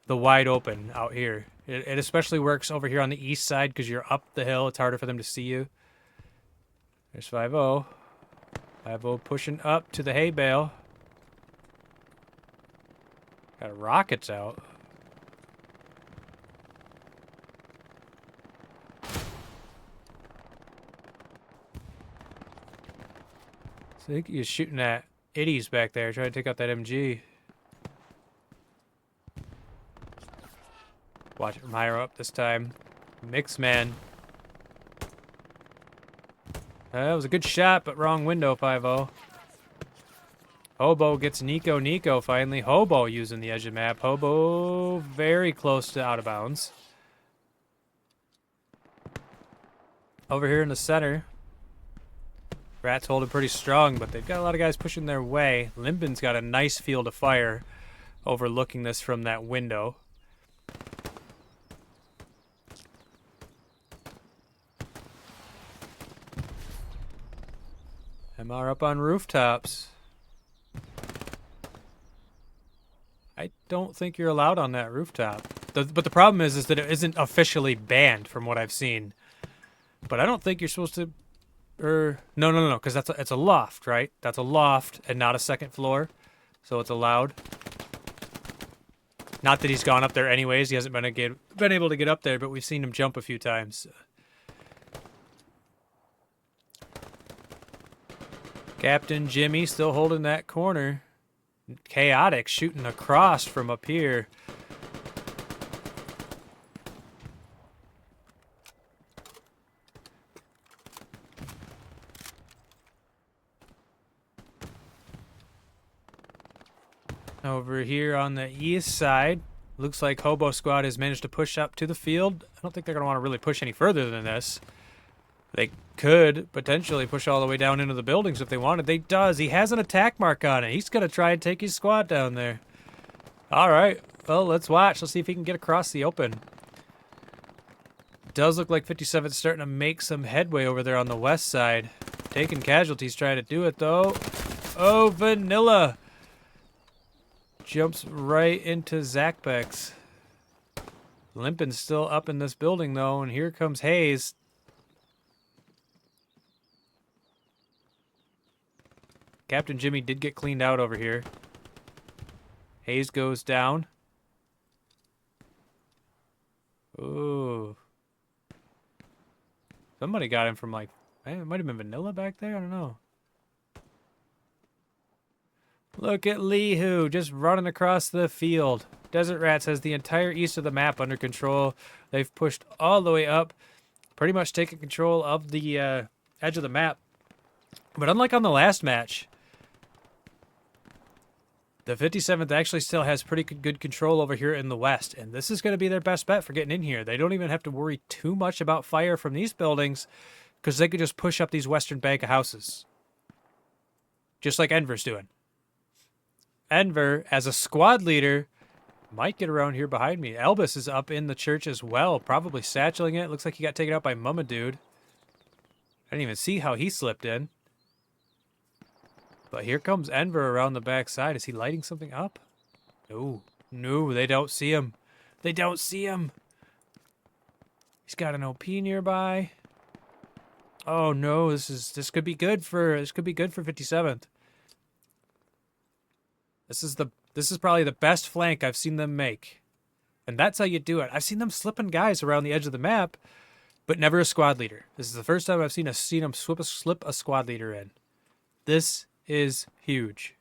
the wide open out here. It especially works over here on the east side because you're up the hill. It's harder for them to see you. There's 5-0. 5-0 pushing up to the hay bale. Got rockets out. I think he's shooting at Iddies back there, trying to take out that MG. Watch it from higher up this time. Mix man. That was a good shot, but wrong window, 5-0. Hobo gets Nico finally. Hobo using the edge of the map. Hobo very close to out of bounds. Over here in the center. Rat's holding pretty strong, but they've got a lot of guys pushing their way. Limbin's got a nice field of fire overlooking this from that window. MR up on rooftops. I don't think you're allowed on that rooftop. But the problem is that it isn't officially banned from what I've seen. But I don't think you're supposed to... No, because it's a loft, right? That's a loft and not a second floor. So it's allowed. Not that he's gone up there anyways. He hasn't been able to get up there, but we've seen him jump a few times. Captain Jimmy still holding that corner. Chaotic shooting across from up here. Over here on the east side, looks like Hobo Squad has managed to push up to the field. I don't think they're going to want to really push any further than this. They could potentially push all the way down into the buildings if they wanted. They does. He has an attack mark on it. He's going to try and take his squad down there. All right. Well, let's watch. Let's see if he can get across the open. Does look like 57's starting to make some headway over there on the west side. Taking casualties trying to do it, though. Oh, Vanilla. Jumps right into Zakbex. Limpin's still up in this building, though, and here comes Hayes. Captain Jimmy did get cleaned out over here. Hayes goes down. Ooh. Somebody got him from, like, it might have been Vanilla back there? I don't know. Look at Lihu just running across the field. Desert Ratz has the entire east of the map under control. They've pushed all the way up, pretty much taking control of the edge of the map. But unlike on the last match, the 57th actually still has pretty good control over here in the west. And this is going to be their best bet for getting in here. They don't even have to worry too much about fire from these buildings because they could just push up these western bank of houses. Just like Enver's doing. Enver, as a squad leader, might get around here behind me. Elvis is up in the church as well, probably satcheling it. Looks like he got taken out by Mama Dude. I didn't even see how he slipped in. But here comes Enver around the back side. Is he lighting something up? No. No, they don't see him. They don't see him. He's got an OP nearby. Oh no, this could be good for 57th. This is probably the best flank I've seen them make. And that's how you do it. I've seen them slipping guys around the edge of the map, but never a squad leader. This is the first time I've seen them slip a squad leader in. This is huge.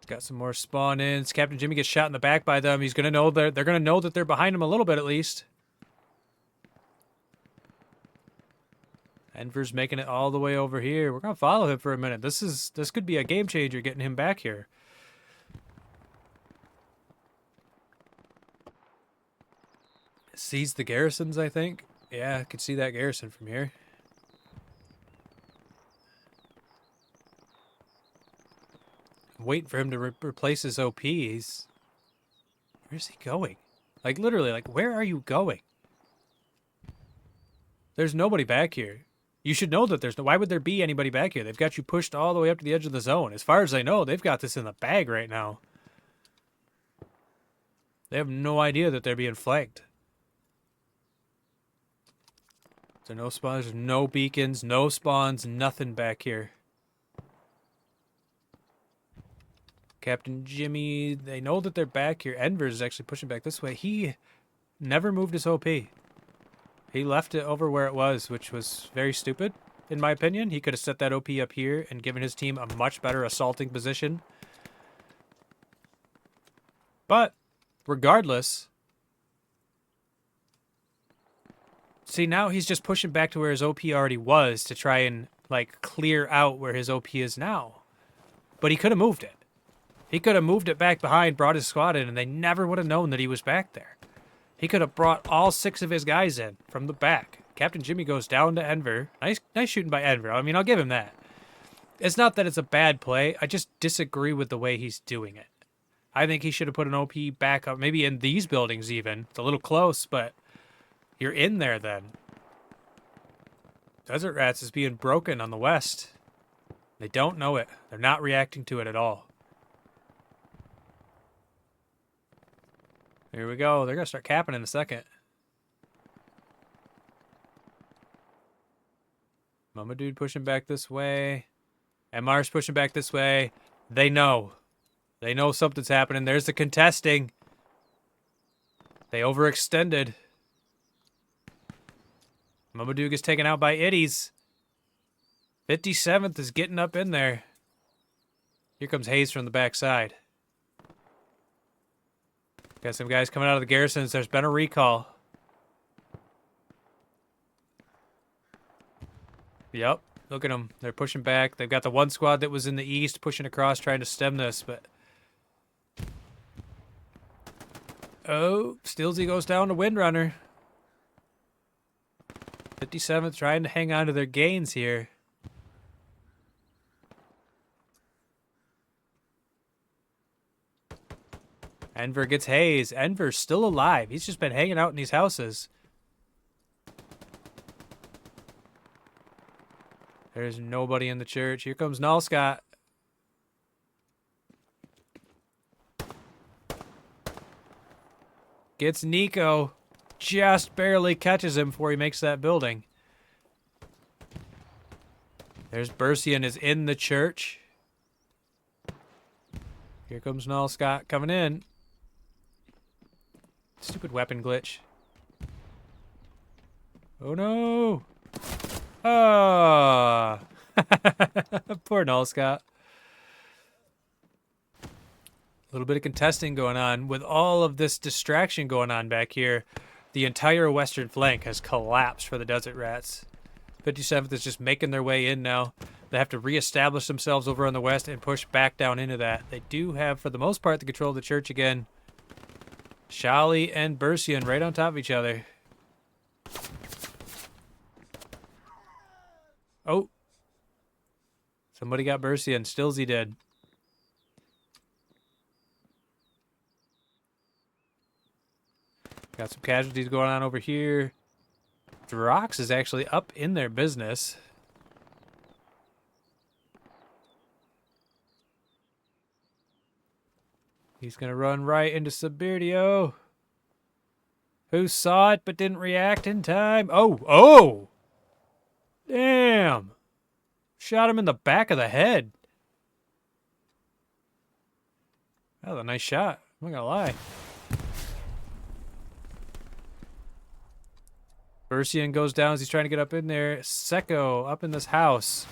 Got some more spawn-ins. Captain Jimmy gets shot in the back by them. He's gonna know they're gonna know that they're behind him a little bit at least. Enver's making it all the way over here. We're gonna follow him for a minute. This could be a game changer getting him back here. Sees the garrisons, I think. Yeah, I could see that garrison from here. I'm waiting for him to replace his OPs. Where's he going? Like, literally, like, where are you going? There's nobody back here. You should know that there's no... Why would there be anybody back here? They've got you pushed all the way up to the edge of the zone. As far as I know, they've got this in the bag right now. They have no idea that they're being flanked. There's no spawns, there's no beacons, no spawns, nothing back here. Captain Jimmy, they know that they're back here. Enver is actually pushing back this way. He never moved his OP. He left it over where it was, which was very stupid, in my opinion. He could have set that OP up here and given his team a much better assaulting position. But, regardless... See, now he's just pushing back to where his OP already was to try and, like, clear out where his OP is now. But he could have moved it. He could have moved it back behind, brought his squad in, and they never would have known that he was back there. He could have brought all 6 of his guys in from the back. Captain Jimmy goes down to Enver. Nice shooting by Enver. I mean, I'll give him that. It's not that it's a bad play. I just disagree with the way he's doing it. I think he should have put an OP back up, maybe in these buildings even. It's a little close, but... You're in there, then. Desert Ratz is being broken on the west. They don't know it. They're not reacting to it at all. Here we go. They're going to start capping in a second. Mama Dude pushing back this way. MR's pushing back this way. They know. They know something's happening. There's the contesting. They overextended. Mama Dude gets taken out by Itties. 57th is getting up in there. Here comes Hayes from the backside. Got some guys coming out of the garrisons. There's been a recall. Yep. Look at them. They're pushing back. They've got the one squad that was in the east pushing across trying to stem this, but... Oh, Stilsy goes down to Windrunner. 57th trying to hang on to their gains here. Enver gets Hayes. Enver's still alive. He's just been hanging out in these houses. There's nobody in the church. Here comes Nalscott. Gets Nico. Just barely catches him before he makes that building. There's Bersian is in the church. Here comes Nalscott coming in. Stupid weapon glitch. Oh no! Ah! Poor Nalscott. A little bit of contesting going on. With all of this distraction going on back here, the entire western flank has collapsed for the Desert Rats. 57th is just making their way in now. They have to reestablish themselves over on the west and push back down into that. They do have, for the most part, the control of the church again. Shali and Bersian right on top of each other. Oh. Somebody got Bersian. Stilsy did. Got some casualties going on over here. Drox is actually up in their business. He's going to run right into Sabirdio. Who saw it but didn't react in time? Oh, oh! Damn! Shot him in the back of the head. That was a nice shot. I'm not going to lie. Bersian goes down as he's trying to get up in there. Seko up in this house.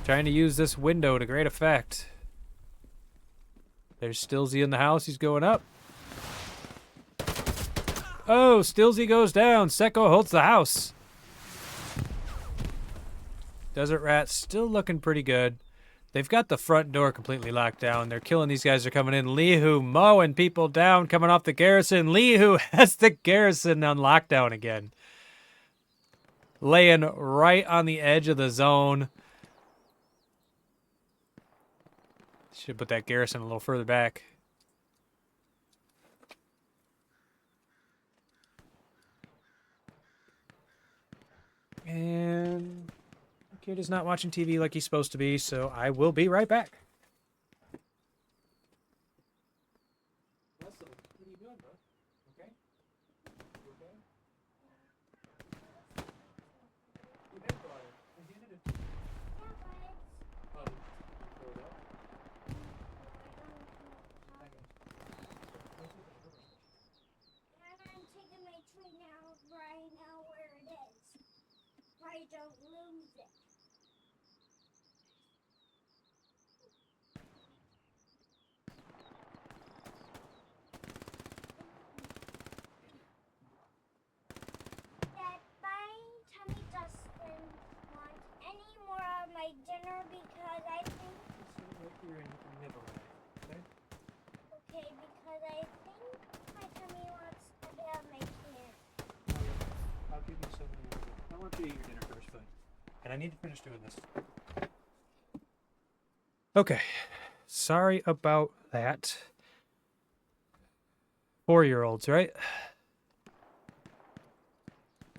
Trying to use this window to great effect. There's Stilsy in the house. He's going up. Oh, Stilsy goes down. Seko holds the house. Desert Rats still looking pretty good. They've got the front door completely locked down. They're killing these guys. They're coming in. Lihu mowing people down, coming off the garrison. Lihu has the garrison on lockdown again. Laying right on the edge of the zone. Should put that garrison a little further back. And kid is not watching TV like he's supposed to be, so I will be right back. What are you doing, bro? Okay? You okay? You did go out. You did it. Oh, throw it up. I'm taking my tree now, right now where it is. I don't lose it. Dad, my tummy doesn't want any more of my dinner because I think. Okay, because I think my tummy wants a bit of my candy. I'll give you some. I want you to eat your dinner first, bud. And I need to finish doing this. Okay. Sorry about that. 4-year-olds, right?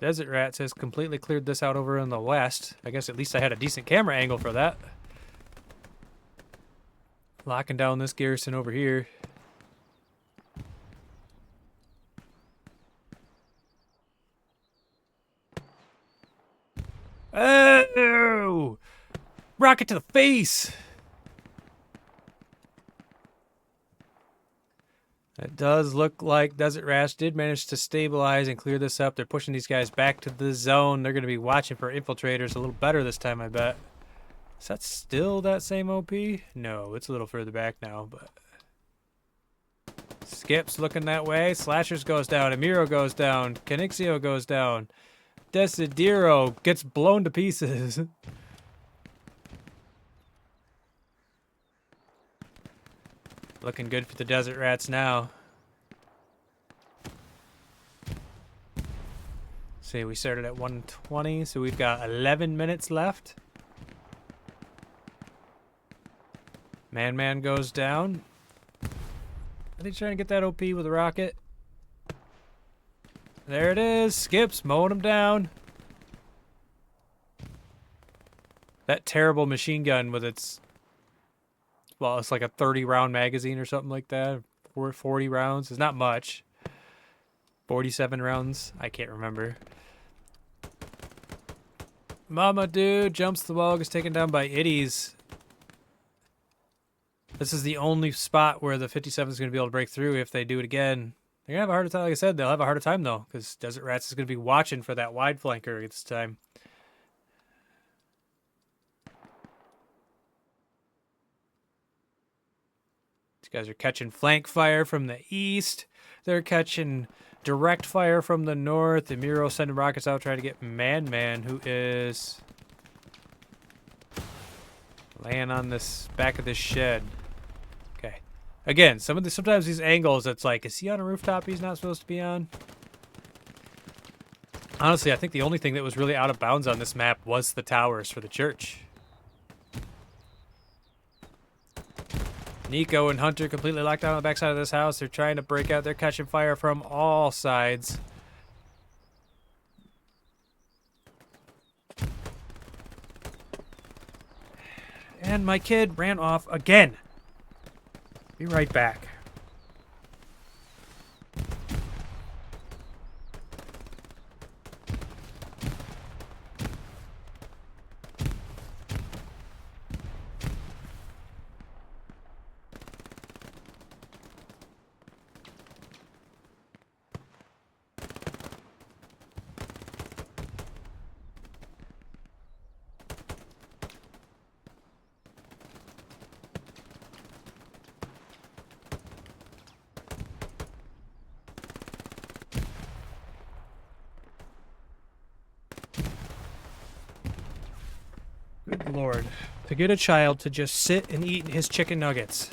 Desert Rats has completely cleared this out over in the west. I guess at least I had a decent camera angle for that. Locking down this garrison over here. rocket to the face. It does look like Desert Ratz did manage to stabilize and clear this up. They're pushing these guys back to the zone. They're going to be watching for infiltrators a little better this time, I bet. Is that still that same OP? No, it's a little further back now, but... Skip's looking that way. Slashers goes down. Amiro goes down. Canixio goes down. Desidero gets blown to pieces. Looking good for the Desert Ratz now. See, we started at 120, so we've got 11 minutes left. Man goes down. Are they trying to get that OP with a rocket? There it is. Skip's mowing him down. That terrible machine gun with its... Well, it's like a 30-round magazine or something like that. Or 40 rounds. It's not much. 47 rounds. I can't remember. Mama dude jumps the wall, gets taken down by iddies. This is the only spot where the 57 is going to be able to break through if they do it again. They're going to have a harder time. Like I said, they'll have a harder time, though, because Desert Ratz is going to be watching for that wide flanker this time. These guys are catching flank fire from the east. They're catching direct fire from the north. Amiro sending rockets out trying to get Man, who is laying on this back of this shed. Okay. Again, sometimes these angles, it's like, is he on a rooftop he's not supposed to be on? Honestly, I think the only thing that was really out of bounds on this map was the towers for the church. Nico and Hunter completely locked down on the backside of this house. They're trying to break out. They're catching fire from all sides. And my kid ran off again. Be right back. Good Lord. To get a child to just sit and eat his chicken nuggets.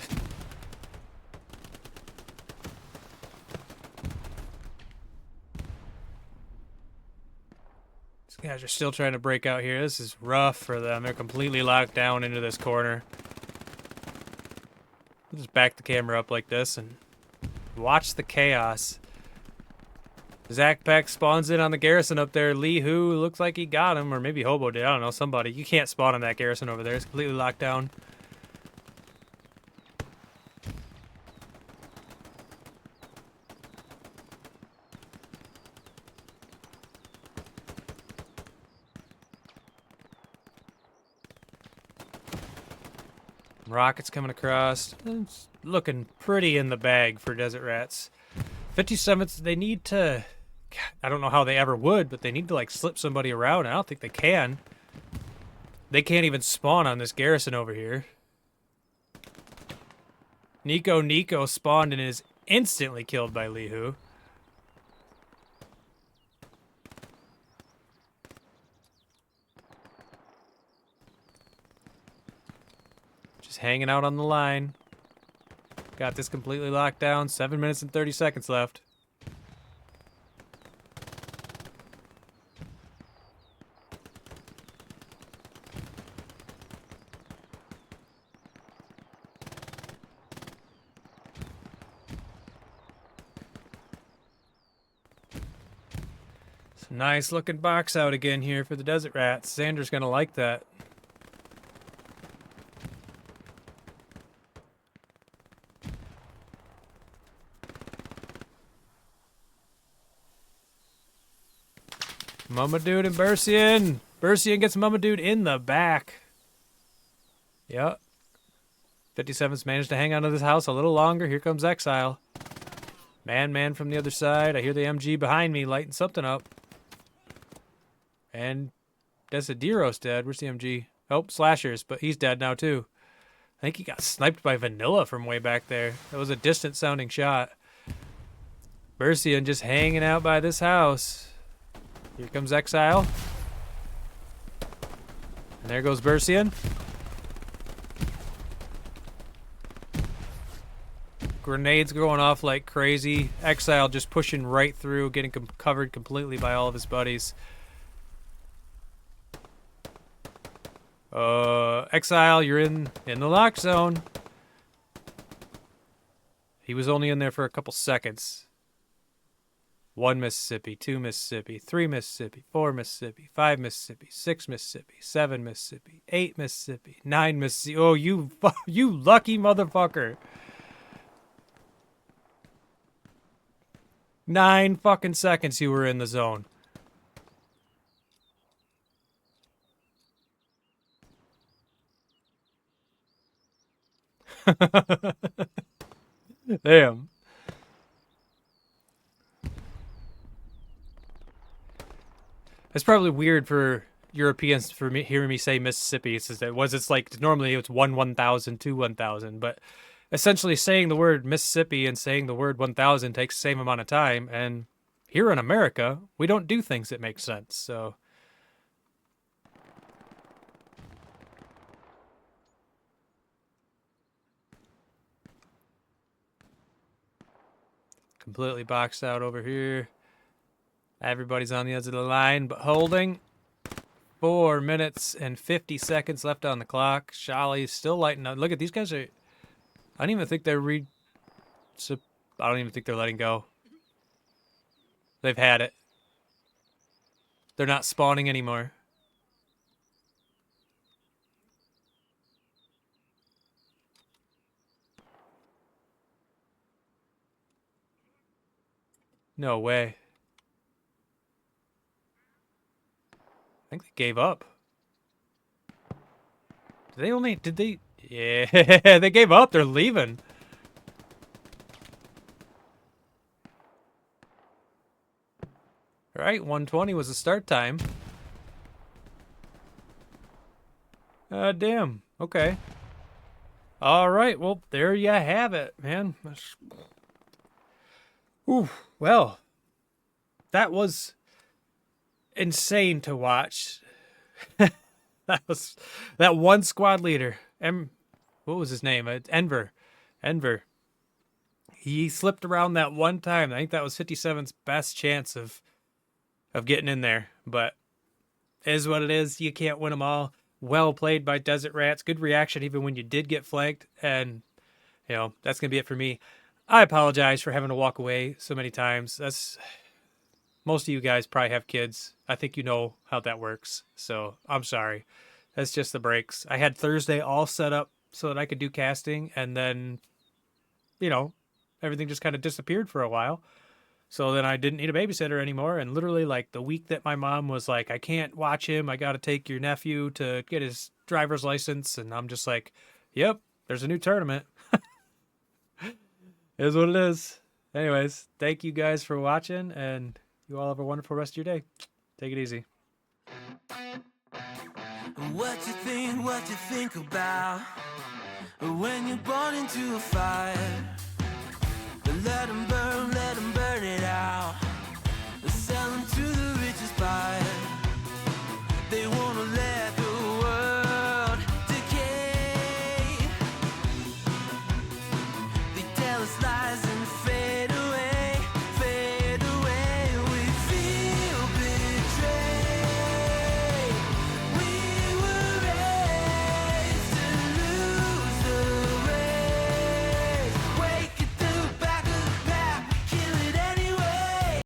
These guys are still trying to break out here. This is rough for them. They're completely locked down into this corner. I'll just back the camera up like this and watch the chaos. Zach Peck spawns in on the garrison up there. Lee Hu looks like he got him, or maybe Hobo did. I don't know, somebody. You can't spawn on that garrison over there. It's completely locked down. Rockets coming across. It's looking pretty in the bag for Desert Ratz. 57th, they need to... I don't know how they ever would, but they need to, like, slip somebody around. I don't think they can. They can't even spawn on this garrison over here. Nico spawned and is instantly killed by Lee Hu. Just hanging out on the line. Got this completely locked down. 7 minutes and 30 seconds left. Some nice looking box out again here for the Desert Ratz. Xander's gonna like that. Mama Dude and Bersian. Bersian gets Mama Dude in the back. Yep. 57's managed to hang on to this house a little longer. Here comes Exile. Man from the other side. I hear the MG behind me lighting something up. And Desidero's dead. Where's the MG? Oh, Slashers, but he's dead now too. I think he got sniped by Vanilla from way back there. That was a distant sounding shot. Bersian just hanging out by this house. Here comes Exile. And there goes Bersian. Grenades going off like crazy. Exile just pushing right through, getting covered completely by all of his buddies. Exile, you're in the lock zone. He was only in there for a couple seconds. 1 Mississippi, 2 Mississippi, 3 Mississippi, 4 Mississippi, 5 Mississippi, 6 Mississippi, 7 Mississippi, 8 Mississippi, 9 Mississippi. Oh, you lucky motherfucker. 9 fucking seconds you were in the zone. Damn. It's probably weird for Europeans for me hearing me say Mississippi. It's like normally it's 1,000, 2 1,000, but essentially saying the word Mississippi and saying the word 1,000 takes the same amount of time. And here in America, we don't do things that make sense. So. Completely boxed out over here. Everybody's on the edge of the line, but holding. 4 minutes and 50 seconds left on the clock. Shali's still lighting up. Look at these guys. I don't even think they're I don't even think they're letting go. They've had it. They're not spawning anymore. No way. I think they gave up. Did they? Yeah, they gave up. They're leaving. All right, 1:20 was the start time. Damn. Okay. All right, well, there you have it, man. Ooh, well, that was insane to watch. That one squad leader. What was his name? Enver. He slipped around that one time. I think that was 57's best chance of getting in there. But it is what it is. You can't win them all. Well played by Desert Ratz. Good reaction even when you did get flanked. And, you know, that's going to be it for me. I apologize for having to walk away so many times. Most of you guys probably have kids. I think you know how that works. So I'm sorry. That's just the breaks. I had Thursday all set up so that I could do casting. And then, you know, everything just kind of disappeared for a while. So then I didn't need a babysitter anymore. And literally like the week that my mom was like, I can't watch him. I got to take your nephew to get his driver's license. And I'm just like, yep, there's a new tournament. It is what it is. Anyways, thank you guys for watching, and you all have a wonderful rest of your day. Take it easy. What you think about when you're born into a fire?